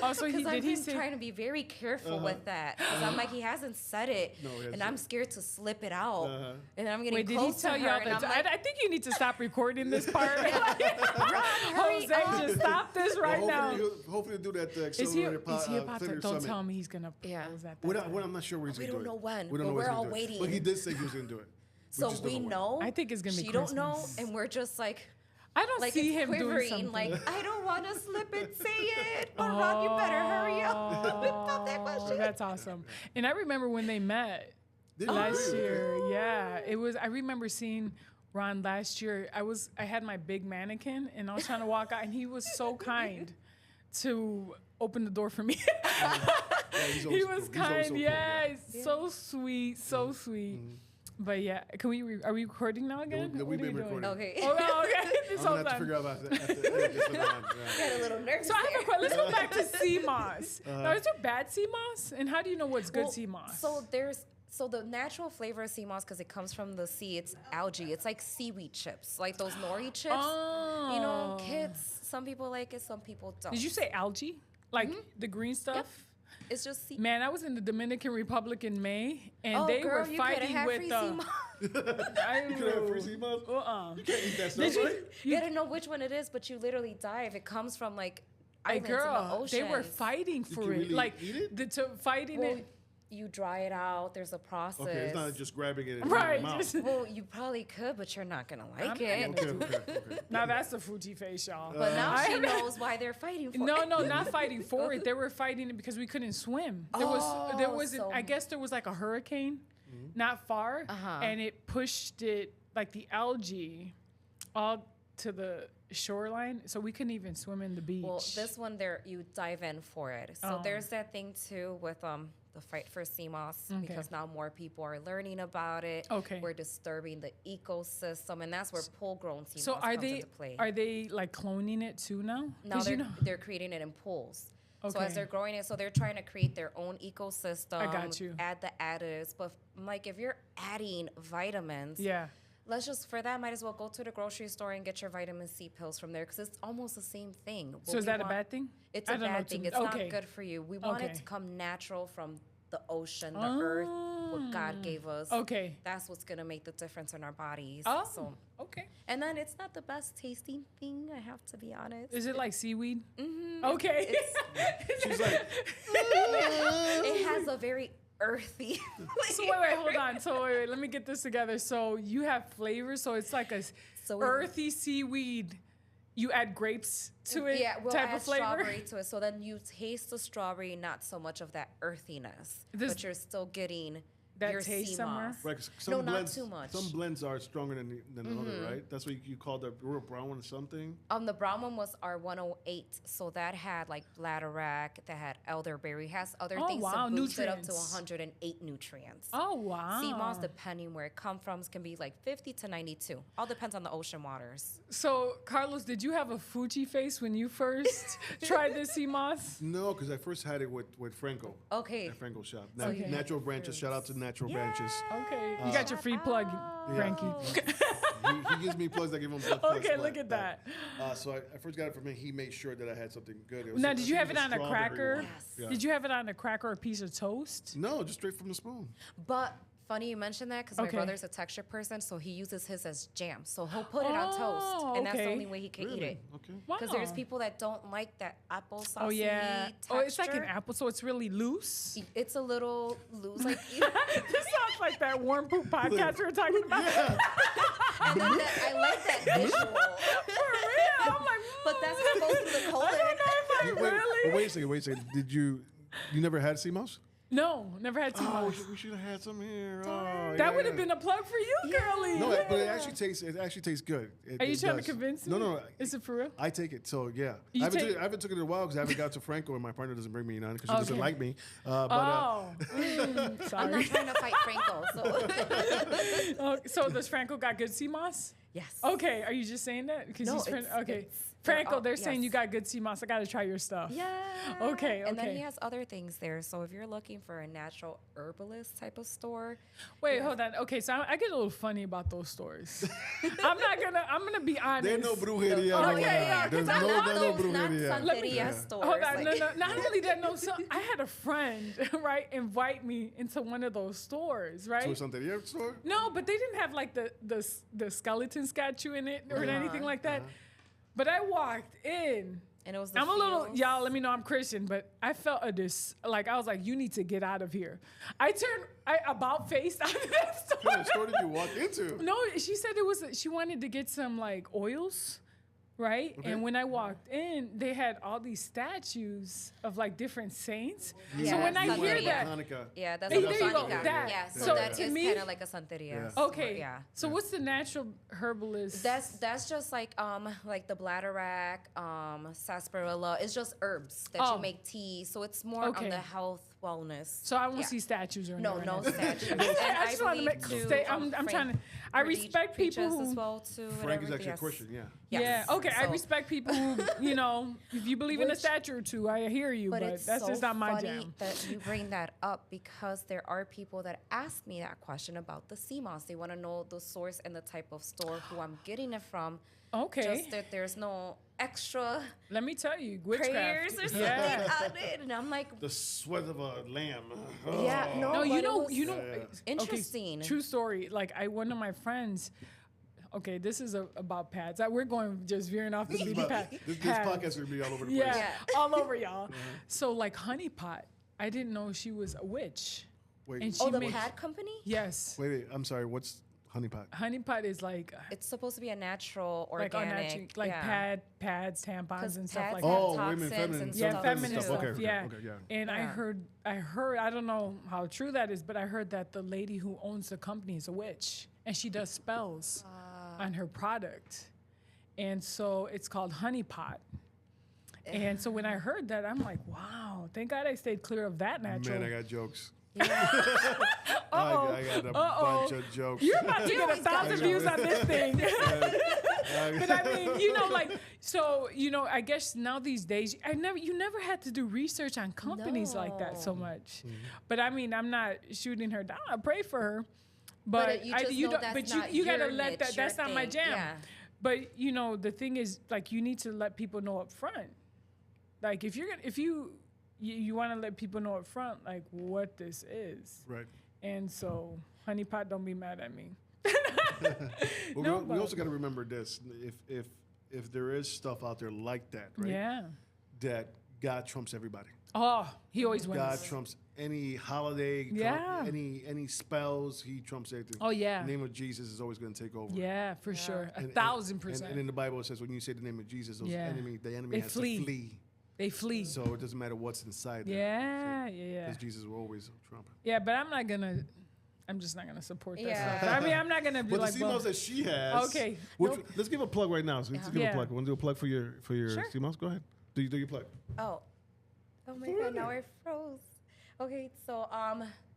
Oh, so he Because did. I've He been say? trying to be very careful with that. Because I'm like, he hasn't said it. No, he hasn't and I'm said it. scared to slip it out. Uh-huh. And I'm getting Wait, did he close tell to you her. all And the I'm time? like, I think you need to stop recording this part. hurry Jose, up. just stop this right Well, now. hopefully he'll do that Is he accelerated about to? Fender Don't Summit. tell me he's gonna Yeah. propose at We're that. not, I'm not sure where he's We gonna do don't it. know when, We don't but know we're when he's all gonna do it. waiting. But he did say he was gonna do it. so just don't we know when. know. I think it's gonna be She don't know, Christmas. and we're just like, I don't like see it's him doing quivering. something. Like, I don't want to slip it. Say it. But Ron, you better hurry up. About that question. That's awesome. And I remember when they met Did you last really? year. Yeah, it was. I remember seeing Ron last year. I had my big mannequin, and I was trying to walk out, and he was so kind to open the door for me. Yeah, he's He always was cool. He's always kind. so cool. Yeah, he's so sweet, so sweet. But yeah, can we? Are we recording now again? No, What we've are been we doing? recording. Okay. Oh, no, okay. This I'm whole gonna have to time. figure out after this one on. Yeah. Got a little nervous. So I have a question. Let's go back to CMOS. Uh-huh. Now, is there bad CMOS? And how do you know what's good Well, CMOS? So the natural flavor of sea moss, because it comes from the sea, it's algae. It's like seaweed chips, like those nori chips. Oh. You know, kids, some people like it, some people don't. Did you say algae? Like the green stuff? It's just sea. Man, I was in the Dominican Republic in May, and Oh, they girl, were you fighting coulda had with free sea moss. You could have free sea moss. You can't eat that stuff, right? You gotta know which one it is, but you literally dive. It comes from like Hey, islands in the girl, ocean. they were fighting for you it. really Like eat it? fighting Well, it. you dry it out. There's a process. Okay, it's not just grabbing it and Right. putting it in just- your mouth. Well, you probably could, but you're not gonna like not it. gonna Okay. Now that's a Fuji face, y'all. But now I- she knows why they're fighting for No, it. no, not fighting for it. They were fighting it because we couldn't swim. There was, so- I guess there was like a hurricane, not far, Uh-huh. and it pushed it like the algae all to the shoreline, so we couldn't even swim in the beach. Well, this one there you dive in for it. So Oh. there's that thing too with the fight for sea moss because now more people are learning about it. Okay. We're disturbing the ecosystem, and that's where pool-grown sea So moss comes into play. are they like cloning it too now? Now 'Cause they're creating it in pools. So Okay. as they're growing it, so they're trying to create their own ecosystem. I got you. Add the additives, but like if you're adding vitamins, Yeah. let's just for that might as well go to the grocery store and get your vitamin C pills from there because it's almost the same thing. What So is we that a want- bad thing? It's I a don't know bad what thing. to- It's okay. not good for you. We want it Okay. to come natural from the ocean, the earth, what God gave us. Okay. That's what's gonna make the difference in our bodies. Oh, So, okay. and then it's not the best tasting thing. I have to be honest. Is it like seaweed? Mm-hmm. Okay. She's like, It has a very earthy. So wait, hold on. So wait, let me get this together. So you have flavors. So it's like a So we- earthy seaweed. You add grapes to it. Yeah, we'll type add of flavor. strawberry to it. So then you taste the strawberry, not so much of that earthiness, but you're still getting That your taste sea somewhere? moss. right, 'cause some No, not blends, too much. Some blends are stronger than another, right? That's what you call the real brown one or something. The brown one was our 108, so that had like bladderwrack, that had elderberry, has other Oh, things wow, to boost it up to nutrients. 108 nutrients. Oh wow. Sea moss, depending where it comes from, can be like 50 to 92. All depends on the ocean waters. So Carlos, did you have a Fuji face when you first tried this sea moss? No, because I first had it with Franco. Okay. At Franco's shop. So you Natural had Branches. Shout out to Natural Branches. Okay. You got your free plug, Frankie. He gives me plugs. I give him plugs. Okay, look at that. So I first got it from him. He made sure that I had something good. Now, did you have it on a strawberry cracker? one. Yes. Yeah. Did you have it on a cracker or a piece of toast? No, just straight from the spoon. But funny you mentioned that because my Okay. brother's a texture person, so he uses his as jam. So he'll put it on toast, and that's the okay. only way he can eat Really? it. Okay. Because there's Wow. people that don't like that apple saucy Oh yeah. texture. Oh, it's like an apple, so it's really loose. It's a little loose, like This sounds like that warm poop podcast we were talking about. and then I like that visual. For real. I'm like, But that's what goes through the colon. I don't know if I Wait, really. wait a second. Did you never had sea moss? No, never had sea Oh, moss. we should have had some here. Oh, That would have been a plug for you, girly. No, but it actually tastes good. Are you It trying does. to convince me? No. Is it for real? I take it, so yeah. You I take- haven't took it in a while because I haven't got to Franco and my partner doesn't bring me none because she doesn't Okay. like me. Oh, I'm not sorry. trying to fight Franco. So Oh, so does Franco got good sea moss? yes. Okay, are you just saying that because No, he's friend? it's- Okay, it's- Franco, all- they're saying yes. you got good sea moss. I got to try your stuff. Yeah. Okay, And then okay. he has other things there. So if you're looking for a natural herbalist type of store, Wait, hold on. Okay, so I get a little funny about those stores. I'm gonna be honest. There's no brujeria. Okay, going yeah, on. There's 'cause I no, love there's no those not brujeria. Santeria stores. Hold on, like- no. Not only that, no. So I had a friend, right, invite me into one of those stores, right? To a Santeria store? No, but they didn't have like the skeleton statue in it or anything like that. But I walked in. And it was the I'm a little, feels. y'all, let me know I'm Christian, but I felt like, I was like, you need to get out of here. I about faced out of that store. What kind of store did you walk into? No, she said she wanted to get some like oils, right? Okay. And when I walked in, they had all these statues of like different saints. So Yeah, when I Santeria. hear that, Hanukkah. Yeah, that's Hey, what there you go, Santeria. that. Yeah, so So that to is me- kind of like a Santeria. Yeah. store, okay, Yeah. so what's the natural herbalist? That's just like the bladderwrack, sarsaparilla. It's just herbs that Oh. you make tea. So it's more Okay. on the health wellness. so I won't Yeah. see statues or No, anything. no right now. statues. And I just want to believe make too, stay. I'm Frank trying to. I respect people preaches who. as well too. and Frank is everything, actually a yes. Christian, yeah. Yeah. Yes. Okay. I So- respect people who, if you believe in a Which- statue or two, I hear you, but it's that's so just not my funny jam. that you bring that up because there are people that ask me that question about the sea moss. They want to know the source and the type of store who I'm getting it from. Okay. Just that there's no extra Let me tell you, witchcraft. prayers or something Yeah. on it. And I'm like, The sweat of a lamb. yeah, no, No, but you it know, was okay, interesting. true story. Like one of my friends. Okay, this is about pads. We're going just veering off the beaten path. This Pads. podcast is going to be all over the place. Yeah, Yeah. all over y'all. So like Honey Pot, I didn't know she was a witch. Wait, And Oh, she the made- pad company? Yes, wait, I'm sorry. What's honey pot? Honey Pot is like It's supposed to be a natural, like all organic. natural, like yeah. pads, tampons, 'Cause and stuff pads like have that. Oh, toxins women, feminine and Yeah, stuff feminine too. stuff. Okay, yeah. okay, yeah. And Yeah. I heard. I don't know how true that is, but I heard that the lady who owns the company is a witch, and she does spells on her product, and so it's called Honey Pot. And so when I heard that, I'm like, wow, thank God I stayed clear of that natural. Man, I got jokes. Yeah. I got a bunch of jokes. You're about to get 1,000 views on this thing. But I mean, I guess now these days, you never had to do research on companies like that so much. Mm-hmm. But I mean, I'm not shooting her down. I pray for her. But you gotta let that. That's not my jam. Yeah. But the thing is, like, you need to let people know up front. Like, if you want to let people know up front, like, what this is. Right. And so, honeypot, don't be mad at me. Well, we also got to remember this: if there is stuff out there like that, right? Yeah. That God trumps everybody. Oh, he always wins. God trumps any holiday, any spells. He trumps everything. Oh, yeah. The name of Jesus is always going to take over. Yeah, for sure. And- 1,000%. And in the Bible it says when you say the name of Jesus, the enemy They has flee. to flee. They flee. So it doesn't matter what's inside there. Yeah. Because Jesus will always trump. Yeah, but I'm just not gonna support that Yeah. stuff. I mean, I'm not gonna be But like, the CMOS that she has. Okay. Let's give a plug right now. So let's give a plug. Want to do a plug for your Sure. CMOS? Go ahead. Do your plug. Oh my God! Now I froze. Okay, so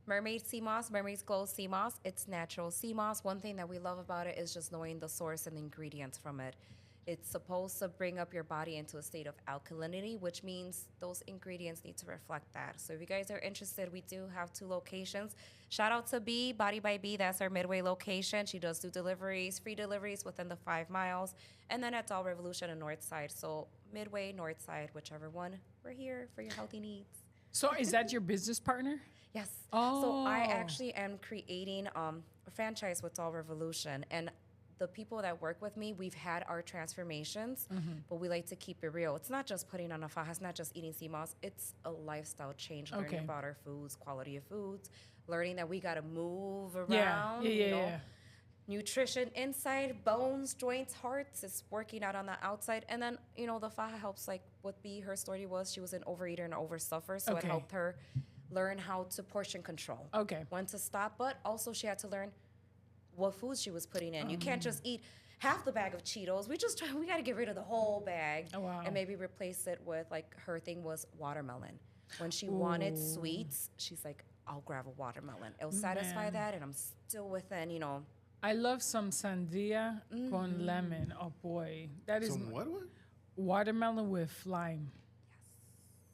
Mermaid sea moss, Mermaid's Glow sea moss. It's natural sea moss. One thing that we love about it is just knowing the source and the ingredients from it. It's supposed to bring up your body into a state of alkalinity, which means those ingredients need to reflect that. So if you guys are interested, we do have 2 locations. Shout out to B, Body by B. That's our Midway location. She does do deliveries, free deliveries within the 5 miles. And then at Doll Revolution and North Side. So Midway, North Side, whichever one. We're here for your healthy needs. So is that your business partner? Yes. Oh. So I actually am creating a franchise with Doll Revolution. And the people that work with me, we've had our transformations, but we like to keep it real. It's not just putting on a faja, it's not just eating sea moss. It's a lifestyle change, learning about our foods, quality of foods, learning that we got to move around, nutrition inside, bones, joints, hearts. It's working out on the outside. And then, the faja helps, like what B, her story was, she was an overeater and overstuffer, so it helped her learn how to portion control. When to stop, but also she had to learn what foods she was putting in. You can't just eat half the bag of Cheetos. We got to get rid of the whole bag and maybe replace it with, like, her thing was watermelon. When she wanted sweets, she's like, I'll grab a watermelon. It'll satisfy that, and I'm still within, I love some sandía con lemon. Oh boy, that is Some what? watermelon with lime.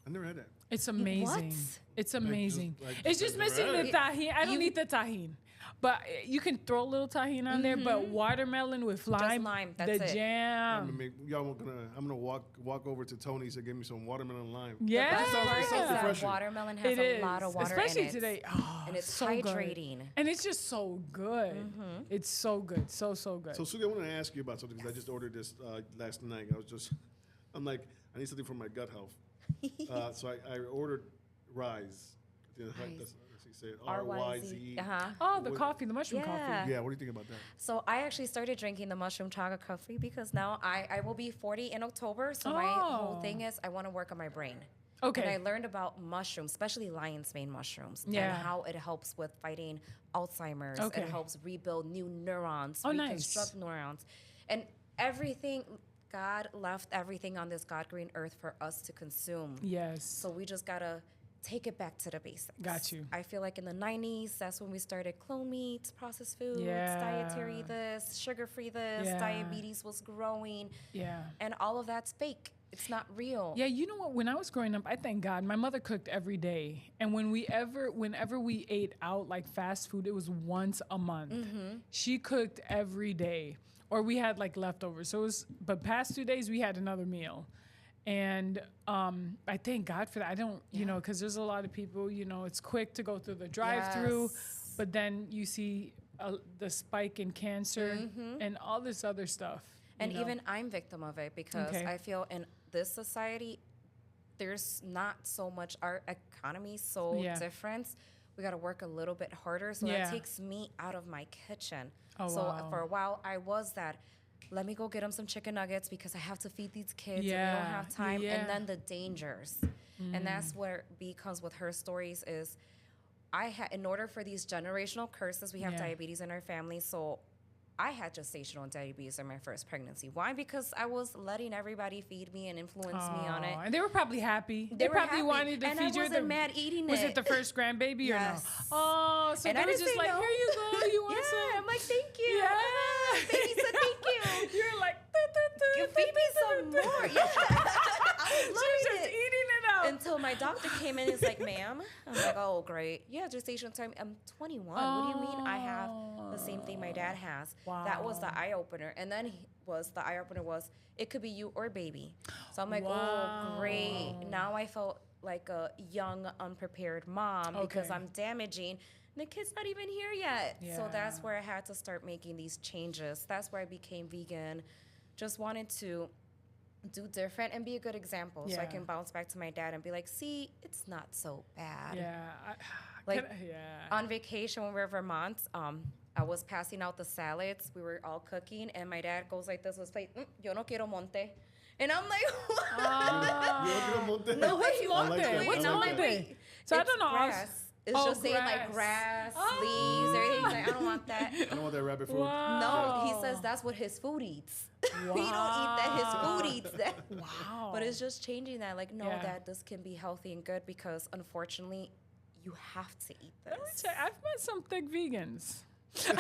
I never had that. It's amazing. What? It's amazing. Like It's just missing the tahini. I don't need the tahini. But you can throw a little tahini on there, but watermelon with lime, lime, that's the it. jam. I'm gonna walk over to Tony's and give me some watermelon lime. Yeah. The best part is that refreshing. watermelon has It a is. lot of water Especially in it. today. Oh, And it's so hydrating. Good. And it's just so good. It's so good. So good. So Suli, I want to ask you about something because I just ordered this last night. I'm like, I need something for my gut health. So I ordered Rise. That's how you say it. RYZE. Oh, the coffee, the mushroom coffee. Yeah, what do you think about that? So I actually started drinking the mushroom chaga coffee because now I will be 40 in October. So my whole thing is I want to work on my brain. Okay. And I learned about mushrooms, especially lion's mane mushrooms, and how it helps with fighting Alzheimer's. Okay. It helps rebuild new neurons, Oh, nice. reconstruct neurons. And everything, God left everything on this God-green earth for us to consume. Yes. So we just got to take it back to the basics. Got you. I feel like in the 90s, that's when we started clone meats, processed foods, Yeah. dietary this, sugar-free this, Yeah. diabetes was growing. Yeah. And all of that's fake. It's not real. Yeah, you know what? When I was growing up, I thank God, my mother cooked every day. And whenever we ate out, like fast food, it was once a month. She cooked every day. Or we had like leftovers. So but past 2 days, we had another meal. And I thank God for that. I don't, because there's a lot of people, it's quick to go through the drive-through, but then you see the spike in cancer and all this other stuff. And even I'm victim of it because I feel in this society, there's not so much, our economy so different. We got to work a little bit harder. So that takes me out of my kitchen. For a while, I was that. Let me go get them some chicken nuggets because I have to feed these kids and we don't have time. And then the dangers. And that's where B comes with her stories is in order for these generational curses, we have diabetes in our family. So I had gestational diabetes in my first pregnancy. Why? Because I was letting everybody feed me and influence me on it. And they were probably happy. They were probably happy. wanted to And feed I you. wasn't mad eating Was it. it the first grandbaby or no? Yes. Oh, so And they I were didn't just say like, no. here you go. You want Yeah, some? I'm like, thank you. Yeah. Baby said thank you. You're like, You feed me some more. Yeah. I was She's loving just it. eating it out. Until my doctor came in and is like, ma'am. I'm like, oh, great. Yeah, gestational time. I'm 21. What do you mean I have the same thing my dad has? That was the eye-opener. And then the eye-opener was, it could be you or baby. So I'm like, oh, great. Now I felt like a young, unprepared mom because I'm damaging. The kid's not even here yet. So that's where I had to start making these changes. That's where I became vegan. Just wanted to do different and be a good example so I can bounce back to my dad and be like, see, it's not so bad. On vacation when we were in Vermont, I was passing out the salads. We were all cooking, and my dad goes like this, was like, yo no quiero monte. And I'm like, what? No, wait, What's monte? So I don't know. Grass. It's just saying like grass, leaves, everything. He's like, I don't want that. I don't want that rabbit food. No, he says that's what his food eats. He don't eat that. His food eats that. But it's just changing that. Like, no, that this can be healthy and good because unfortunately, you have to eat this. Let me tell you, I've met some thick vegans. I've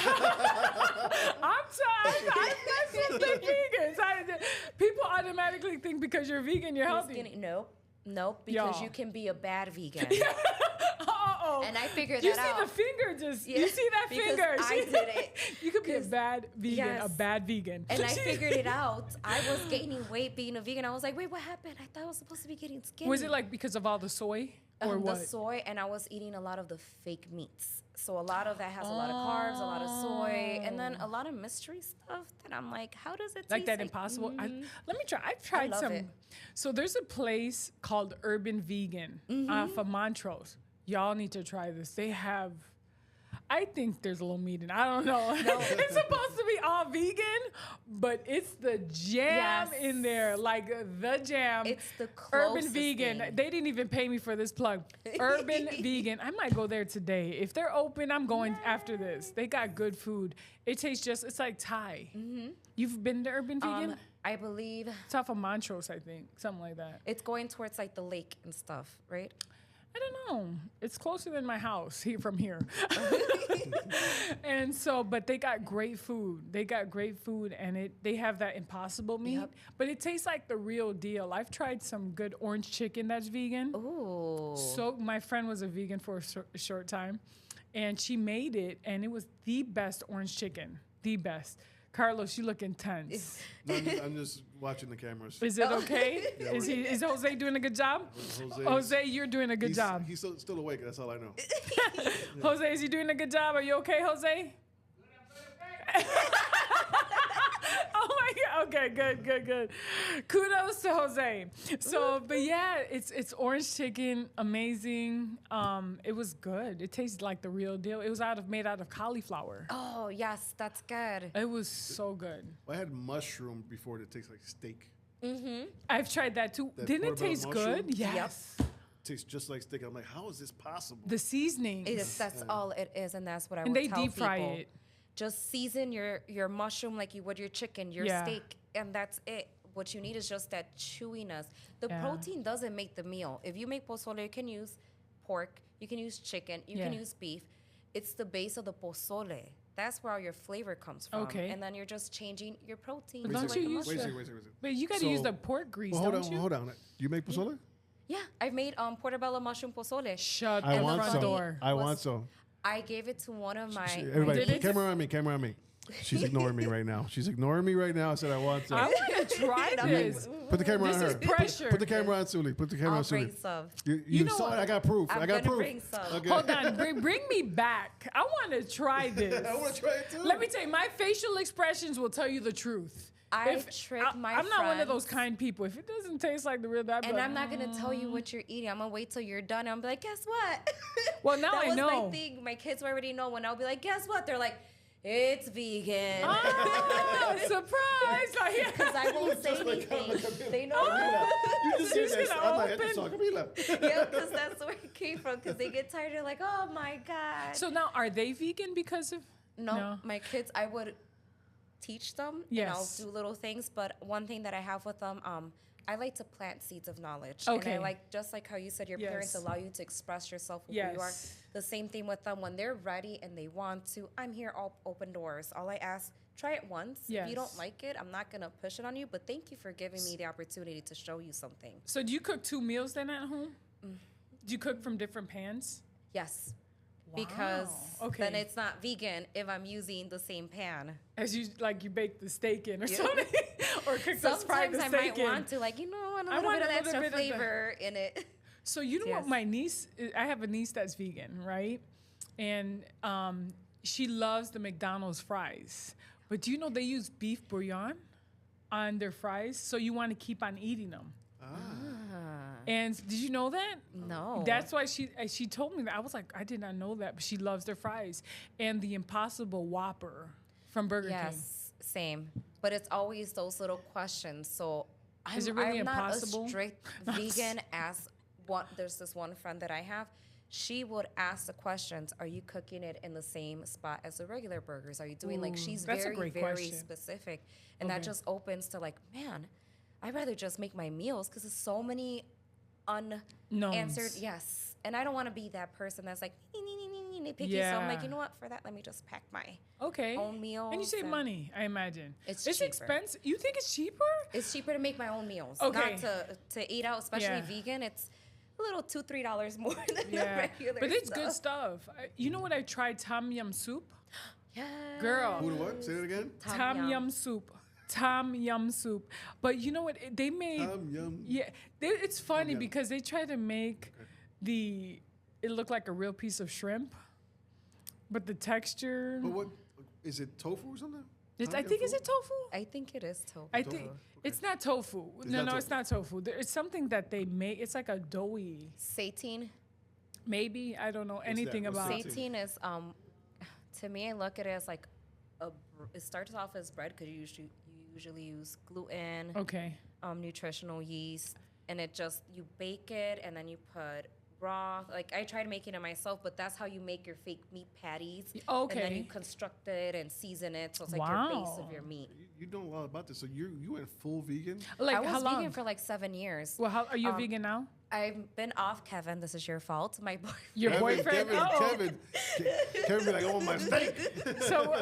met some thick vegans. People automatically think because you're vegan, you're healthy. Nope, because you can be a bad vegan. And I figured you that out. You see the finger you see that finger. I did it. You could be a bad vegan, a bad vegan. And I figured it out. I was gaining weight being a vegan. I was like, wait, what happened? I thought I was supposed to be getting skinny. Was it like because of all the soy? Or what? The soy, and I was eating a lot of the fake meats. So a lot of that has a lot of carbs, a lot of soy, and then a lot of mystery stuff that I'm like, how does it taste? Like that impossible? Let me try. I've tried some. It. So there's a place called Urban Vegan for Montrose. Y'all need to try this. They have, I think there's a little meat in it. I don't know. No. It's supposed to be all vegan, but it's the jam in there, like the jam. It's the Urban Vegan. Thing. They didn't even pay me for this plug. Urban Vegan. I might go there today. If they're open, I'm going after this. They got good food. It tastes it's like Thai. You've been to Urban Vegan? I believe. It's off of Montrose, I think. Something like that. It's going towards like the lake and stuff, right? I don't know. It's closer than my house from here. And so, but they got great food. And they have that impossible meat, but it tastes like the real deal. I've tried some good orange chicken that's vegan. Ooh. So my friend was a vegan for a short time, and she made it, and it was the best orange chicken. The best. Carlos, you look intense. No, I'm just watching the cameras. Is it okay? Is Jose doing a good job? Jose, you're doing a good job. He's still awake. That's all I know. Jose, is he doing a good job? Are you okay, Jose? Oh my God. Okay, good. Kudos to Jose. So, but yeah, it's orange chicken, amazing. It was good. It tasted like the real deal. It was made out of cauliflower. Oh yes, that's good. It was so good. Well, I had mushroom before that tastes like steak. I've tried that too. Didn't it taste good? Yes. Yep. Tastes just like steak. I'm like, how is this possible? The seasoning. That's all it is, and that's what I would tell people. And they deep fry it. Just season your mushroom like you would your chicken, your steak, and that's it. What you need is just that chewiness. The protein doesn't make the meal. If you make pozole, you can use pork, you can use chicken, you can use beef. It's the base of the pozole. That's where all your flavor comes from. Okay. And then you're just changing your protein. But don't you use wait. But you got to use the pork grease, don't you? Hold on. You make pozole? Yeah, I've made portobello mushroom pozole. Shut I the want front some. door. I want some. I gave it to one of my... Everybody, camera on me. She's ignoring me right now. I said I want some. I want to try this. Put the camera on her. This is pressure. Put the camera on Suli. Put the camera on Suli. Bring some. You saw it. I got proof. I'm gonna bring some. Okay. Hold on. Bring me back. I want to try this. I want to try it too. Let me tell you, my facial expressions will tell you the truth. I'm not one of those kind people. If it doesn't taste like the real deal, I'm not going to tell you what you're eating. I'm going to wait till you're done. I'm like, guess what? Well, now I know. That was my thing. My kids already know. When I'll be like, guess what? They're like, it's vegan. Oh, surprise. Because I won't say anything. They know. You just She's this. gonna I'm like, Camila. Yeah, because that's where it came from. Because they get tired. They're like, oh, my God. So now, are they vegan because of... No, my kids, teach them, Yes. and I'll do little things. But one thing that I have with them, I like to plant seeds of knowledge. Okay. And I like, just like how you said, your parents Yes. allow you to express yourself with who you are. Yes. The same thing with them. When they're ready and they want to, I'm here, all open doors. All I ask, try it once. If you don't Yes. like it, I'm not going to push it on you. But thank you for giving me the opportunity to show you something. So do you cook 2 meals then at home? Do you cook from different pans? Yes. Because Wow. Okay. then it's not vegan if I'm using the same pan. As you bake the steak in or something, or cook the fry the Sometimes I steak might in. want to, like, want a I little want bit of a little extra bit of the- flavor in it. So you know what Yes. my niece, I have a niece that's vegan, right? And she loves the McDonald's fries. But do you know they use beef bouillon on their fries? So you want to keep on eating them. And did you know that? No. That's why she told me that. I was like, I did not know that. But she loves their fries. And the Impossible Whopper from Burger King. Yes, same. But it's always those little questions. So Is it really I'm impossible? not a strict vegan as what. There's this one friend that I have. She would ask the questions, are you cooking it in the same spot as the regular burgers? Are you doing like, she's that's a very, great very question. specific. And that Okay. just opens to like, man, I'd rather just make my meals because there's so many unanswered. Knowns. Yes. And I don't want to be that person that's like, picky. So I'm like, Yeah. you know what? For that, let me just pack my Okay. own meals. And you save and- money, I imagine. It's It's cheaper. expensive. You think it's cheaper? It's cheaper to make my own meals. Okay. Not to eat out, especially Yeah. vegan. It's a little $2-3 more than the Yeah. regular But it's stuff. good stuff. You know what I tried? Tom Yum soup. Yeah. Girl. Who to what? Say it again. Tom Yum soup. Tom Yum soup. But you know what? They made. Yum. Yeah. It's funny Yum. because they try to make it look like a real piece of shrimp. But the texture. But what is it? Tofu or something? I think, is it tofu? I think it is tofu. I think it's not tofu. No, not it's not tofu. It's something that they make. It's like a doughy. Satine. Maybe I don't know anything What's about. Satine? Satine is to me, I look at it as like it starts off as bread because you usually use gluten, Okay. nutritional yeast, and you bake it and then you put raw. Like I tried making it myself, but that's how you make your fake meat patties. Okay. And then you construct it and season it, so it's like your base of your meat. You know a lot about this. So you went full vegan? Like I was how long? vegan for like 7 years. Well, how are you a vegan now? I've been off, Kevin. This is your fault. My boyfriend. Your boyfriend? Kevin be like, I want my steak. So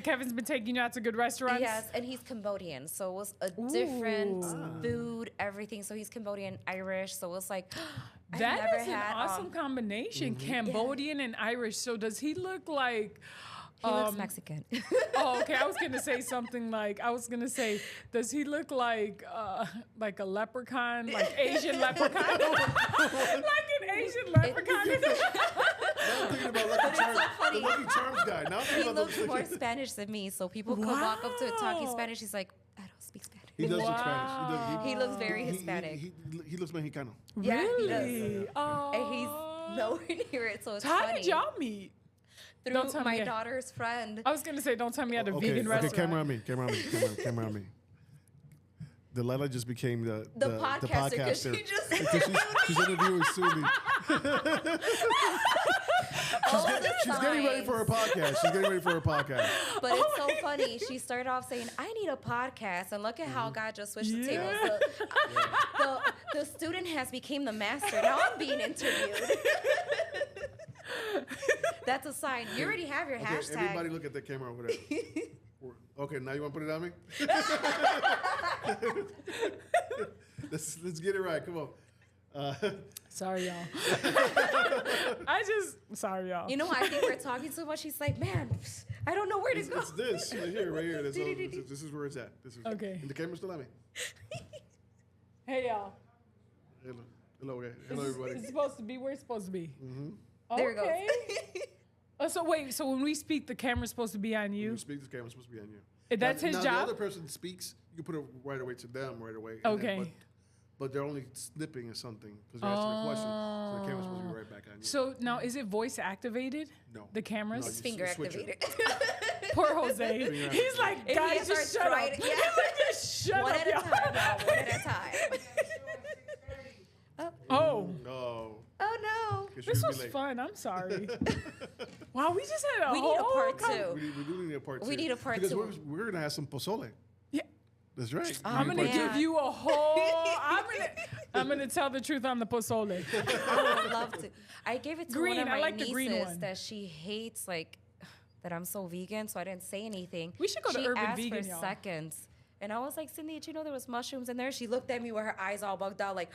Kevin's been taking you out to good restaurants? Yes, and he's Cambodian, so it was a different food, everything. So he's Cambodian, Irish, so it was like I've That never is an had, awesome combination, Cambodian and Irish. So does he look like... He looks Mexican. Oh, okay. I was gonna say something like does he look like a leprechaun, like Asian leprechaun, like an Asian leprechaun? Now I'm thinking about Lucky Charms, the Lucky Charms guy. Now I'm He thinking about looks more Spanish than me, so people could walk up to him talking Spanish. He's like, I don't speak Spanish. He does look Wow. Spanish. He looks very Hispanic. He looks Mexicano. Yeah, he does. Really? Oh. And he's nowhere near it, so it's How funny. did y'all meet? Through Don't tell my me. daughter's friend. I was gonna say, don't tell me at a Okay, vegan restaurant. camera on me. Camera on me. Delilah just became the podcaster, 'cause podcaster. she just she's interviewing Suli. She's getting ready for her podcast. But it's so funny. She started off saying, I need a podcast. And look at how God just switched the tables. The student has become the master. Now I'm being interviewed. That's a sign. You already have your Okay, hashtag. everybody look at the camera over there. Okay, now you want to put it on me? Let's get it right. Come on. Sorry, y'all. Sorry, y'all. You know, I think we're talking so much. He's like, man, I don't know where to go. It's this right here. This is where it's at. Okay. And the camera's still on me. Hey, y'all. Hello, everybody. It's supposed to be where it's supposed to be. Mm-hmm. There it goes. So wait, so when we speak, the camera's supposed to be on When you? you speak, the camera's supposed to be on you. That's his now job? the other person speaks, you can put it right away to them right away. and Okay. then- but they're only snipping at something because they're asking a question. So the camera's supposed to be right back on you. So now, is it voice activated? No. The cameras? No, It's you finger switch it. activated. Poor Jose. He's like, If he guys, just starts shut up. trying- He's yeah. like, just shut One up, at a y'all. time, y'all. One at a time. Oh, No. Oh, no. 'Cause this you'll was be late. fun. I'm sorry. Wow, we just had a We whole need a part two. We do need a part two. We need a part because two. we're going to have some pozole. Yeah. That's right. I'm We gonna need a part give you a whole. I'm gonna tell the truth on the pozole. I would love to. I gave it to Green, one of I my like the green nieces one. that she hates, like, that I'm so vegan, so I didn't say anything. We should go to she Urban asked Vegan, for y'all. seconds. And I was like, Cindy, did you know there was mushrooms in there? She looked at me with her eyes all bugged out, like,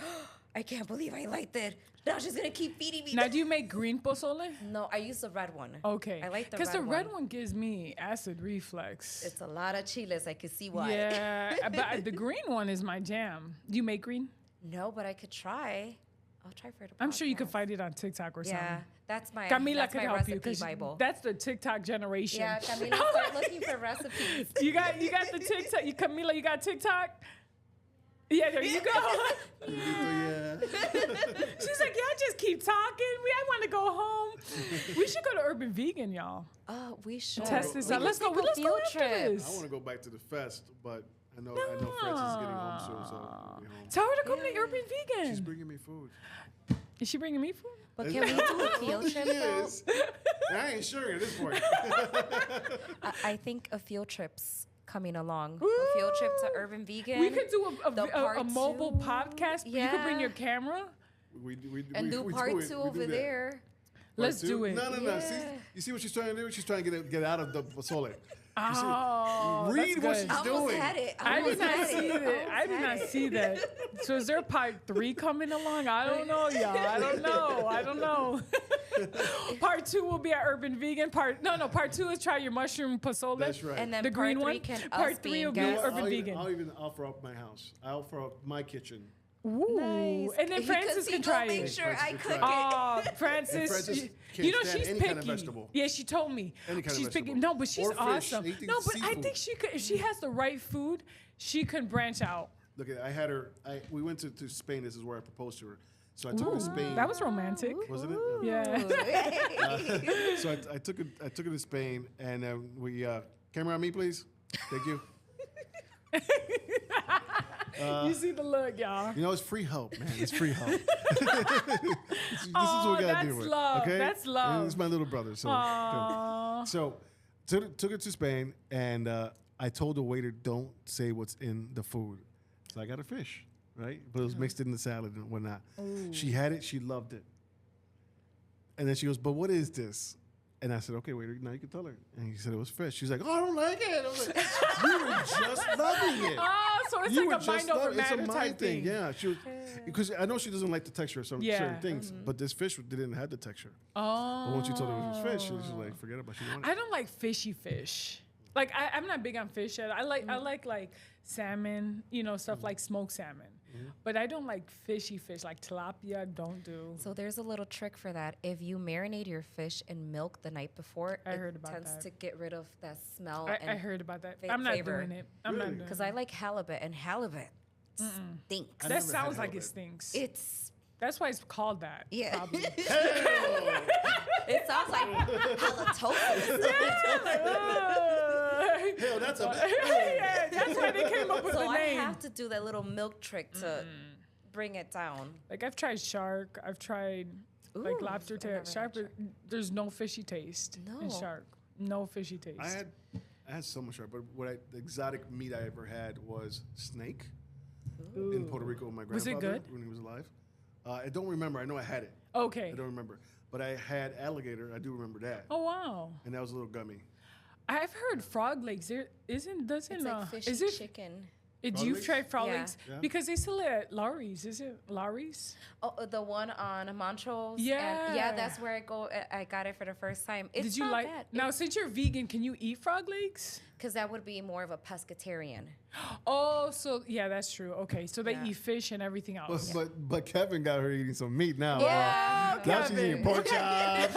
I can't believe I liked it. Now she's gonna keep feeding me. Now, do you make green pozole? No, I use the red one. Okay. I like the Because red the red one gives me acid reflux. It's a lot of chiles. I can see why. Yeah, but the green one is my jam. Do you make green? No, but I could try. I'll try for the I'm sure you could podcast. find it on TikTok or Yeah, something. that's my Camila that's could my help you recipe because Bible. that's the TikTok generation. Yeah, Camila, start looking for recipes. You got the TikTok. Camila, you got TikTok? Yeah, there you go. yeah. She's like, y'all just keep talking. I want to go home. We should go to Urban Vegan, y'all. Oh, we should. Test this We out. could Let's go. take a Let's go field after trip. I this. want to go back to the fest, but I know Francis is getting home soon, so we'll be home. Tell her to come to Urban She's Vegan. bringing me food. Is she bringing me food? But can we do a field trip, She though? is. I ain't sure at this point. I think a field trip's coming along. A field trip to Urban Vegan. We could do The part a mobile two. podcast. You could bring Yeah. your camera. and do part it. two We over do that. there. Let's Part do two? it. No. Yeah. See, you see what she's trying to do? She's trying to get out of the pozole. Oh, Read what that's she's good. I almost doing. had it. I did almost not had see it. that. I did almost not had see it. that. So is there part 3 coming along? I don't know, y'all. I don't know. Part 2 will be at Urban Vegan. Part 2 is try your mushroom pozole. That's right. And then The green part 3 one. can Part us 3 being will be guests. Urban Vegan. I'll even offer up my house. I'll offer up my kitchen. Ooh. Nice. And then Francis Because can he try gonna make it. sure I Francis can cook try it. Oh, Francis, And Francis you can't know stand she's any picky. kind of vegetable. Yeah, she told me. Any kind of she's picky. vegetable. No, but she's Or fish, awesome. anything No, but I seafood. think she could. If she has the right food, she can branch out. Look, I had her. We went to Spain. This is where I proposed to her. So I took her to Spain. That was romantic. Wasn't it? Yeah. So I took her to Spain, and we camera on me, please. Thank you. You see the look, y'all. You know, it's free help, man. It's free help. this is what we gotta that's deal with. love. Okay? That's love. And it's my little brother. So, Aw. so took her to Spain, and I told the waiter, "Don't say what's in the food." So I got a fish, right? But it was mixed in the salad and whatnot. She had it. She loved it. And then she goes, "But what is this?" And I said, "Okay, waiter, now you can tell her." And he said it was fish. She's like, "Oh, I don't like it." I was like, "You were just loving it." Oh, so it's You like were a mind over loving it. matter It's a type mind thing. thing. Yeah, she was, because I know she doesn't like the texture of Yeah. certain things, but this fish didn't have the texture. Oh. But once you told her it was fish, she was just like, forget about it. She wanted I it. don't like fishy fish. Like I'm not big on fish. I like salmon, stuff like smoked salmon. But I don't like fishy fish like tilapia. Don't do. So there's a little trick for that. If you marinate your fish in milk the night before, I it heard about tends that. to get rid of that smell. I and heard about that. fa- I'm not flavor. doing it. I'm not Really? doing Because it. I like halibut, and halibut stinks. I That never sounds had like it halibut. stinks. It's That's why it's called that. Yeah. Probably. it sounds like halitosis. Hell, that's a. Yeah, that's why they came up with So the I name. have to do that little milk trick to bring it down. Like I've tried shark. I've tried like Ooh, lobster I've tail. never had Shark. shark. There's no fishy taste in No. shark. No fishy taste. I had so much sharp, but the exotic meat I ever had was snake in Puerto Rico with my Was grandfather it good? when he was alive. I don't remember. I know I had it. Okay. I don't remember. But I had alligator. I do remember that. Oh wow. And that was a little gummy. I've heard frog legs. There isn't. Doesn't. It's like fishy is it? chicken. Did Frog you legs? try frog Yeah. legs? Yeah. Because they sell it at Lowry's. Is it Lowry's? Oh, the one on Montrose. Yeah. Yeah, that's where I got it for the first time. It's Did you not like? bad. Now, since you're vegan, can you eat frog legs? Because that would be more of a pescatarian. Oh, so yeah, that's true. Okay, so they Yeah. eat fish and everything else. But Kevin got her eating some meat now. Yeah, Now she's Kevin. eating pork chops,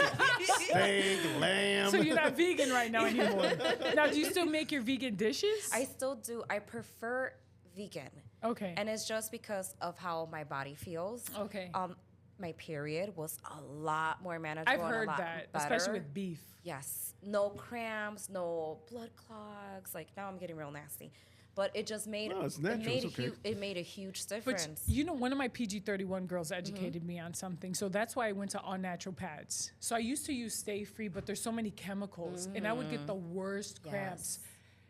steak, lamb. So you're not vegan right now anymore. Now, do you still make your vegan dishes? I still do. I prefer vegan. Okay. And it's just because of how my body feels. Okay. My period was a lot more manageable. I've and a heard lot that, better. especially with beef. Yes. No cramps, no blood clogs. Like now I'm getting real nasty. but it just made No, it's natural. It's okay. it made a huge But difference. you know, one of my PG-31 girls educated me on something. So that's why I went to all natural pads. So I used to use Stay Free, but there's so many chemicals and I would get the worst cramps.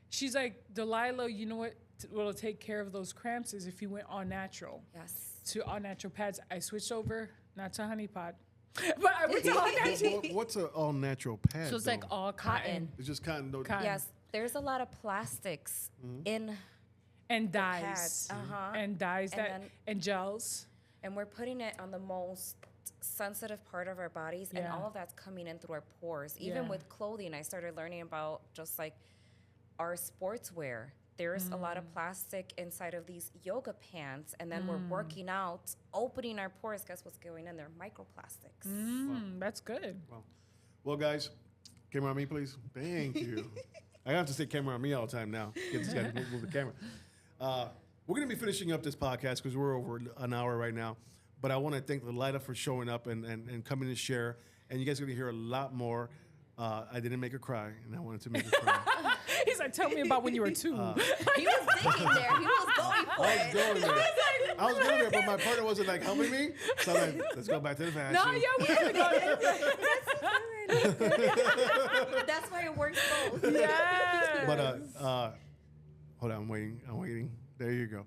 She's like, Delilah, you know what will take care of those cramps is if you went all natural. Yes. To all natural pads. I switched over, not to honey pot, but I went to all natural. What's an all natural pad? So it's like all cotton. It's just cotton. No, Cotton. Yes, there's a lot of plastics in, And dyes. pads. And dyes And that then- and gels. and we're putting it on the most sensitive part of our bodies, and Yeah. all of that's coming in through our pores. Even Yeah. with clothing, I started learning about just like our sportswear. There's a lot of plastic inside of these yoga pants, and then we're working out, opening our pores. Guess what's going in there? Microplastics. That's good. Well, guys, camera on me, please. Thank you. I have to say camera on me all the time now. Get this guy to move the camera. We're going to be finishing up this podcast because we're over an hour right now. But I want to thank Delilah for showing up and coming to share. And you guys are going to hear a lot more. I didn't make her cry, and I wanted to make her cry. He's like, tell me about when you were 2. He was thinking there. He was going for it. I was going there, but my partner wasn't like helping me. So I'm like, let's go back to the fashion. No, yeah, we gotta go. That's why it works both. Yeah. But hold on, I'm waiting. There you go.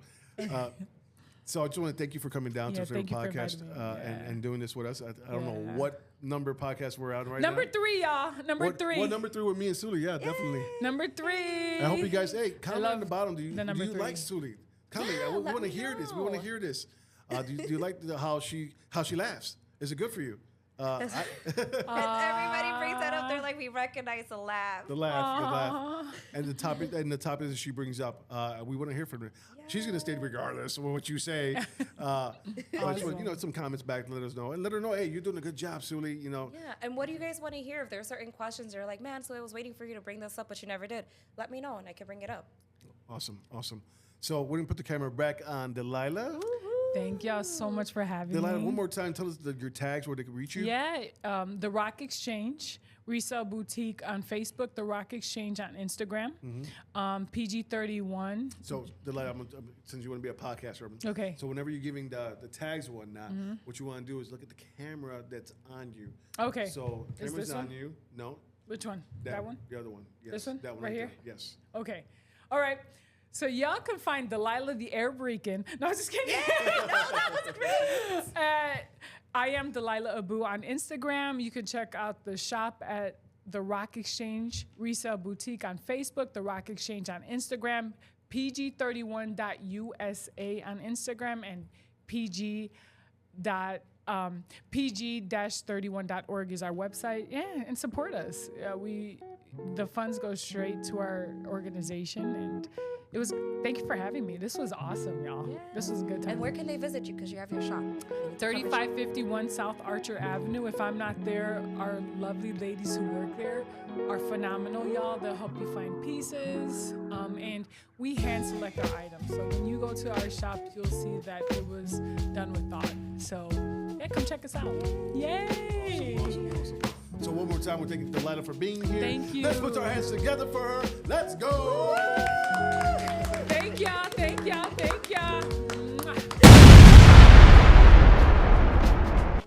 So I just want to thank you for coming down to the thank you for podcast inviting me. and doing this with us. I don't know what number podcast we're out right Number now. 3, y'all. Number 3. What number 3 with me and Suli? Yeah, definitely. Number 3. I hope you guys. Hey, comment on the bottom. Do you number 3. like Suli? Comment. we let want to me hear this. We know. want to hear this. Do you like how she laughs? Is it good for you? Everybody brings that up. They're like, we recognize the laugh. The laugh, and the topic that she brings up. We want to hear from her. She's gonna stay regardless of what you say. But some comments back to let us know and let her know. Hey, you're doing a good job, Suli. Yeah, and what do you guys want to hear? If there are certain questions, you're like, man, so I was waiting for you to bring this up, but you never did. Let me know, and I can bring it up. Awesome. So we're gonna put the camera back on Delilah. Thank y'all so much for having Delilah, me. one more time, tell us your tags where they can reach you. Yeah, The Rock Exchange, Resale Boutique on Facebook, The Rock Exchange on Instagram, PG-31. So, Delilah, since you want to be a podcaster, Okay. So whenever you're giving the tags and whatnot, what you want to do is look at the camera that's on you. Okay. So Is camera's this on one? you. No. Which one? That one? The other one. Yes. This one? That one Right here? there. Yes. Okay. All right. So y'all can find Delilah the Air Breakin'. No, I'm just kidding. That was great. I am Delilah ABU on Instagram. You can check out the shop at The Rock Exchange Resale Boutique on Facebook, The Rock Exchange on Instagram, pg31.usa on Instagram, and pg-31.org is our website. Yeah, and support us. The funds go straight to our organization, and thank you for having me. This was awesome, y'all. Yeah. This was a good time. And where can they visit you? Because you have your shop. 3551 South Archer Avenue. If I'm not there, our lovely ladies who work there are phenomenal, y'all. They'll help you find pieces. And we hand select our items. So when you go to our shop, you'll see that it was done with thought. So yeah, come check us out. Yay! Awesome. So one more time, we're thanking Delilah for being here. Thank you. Let's put our hands together for her. Let's go. Thank y'all.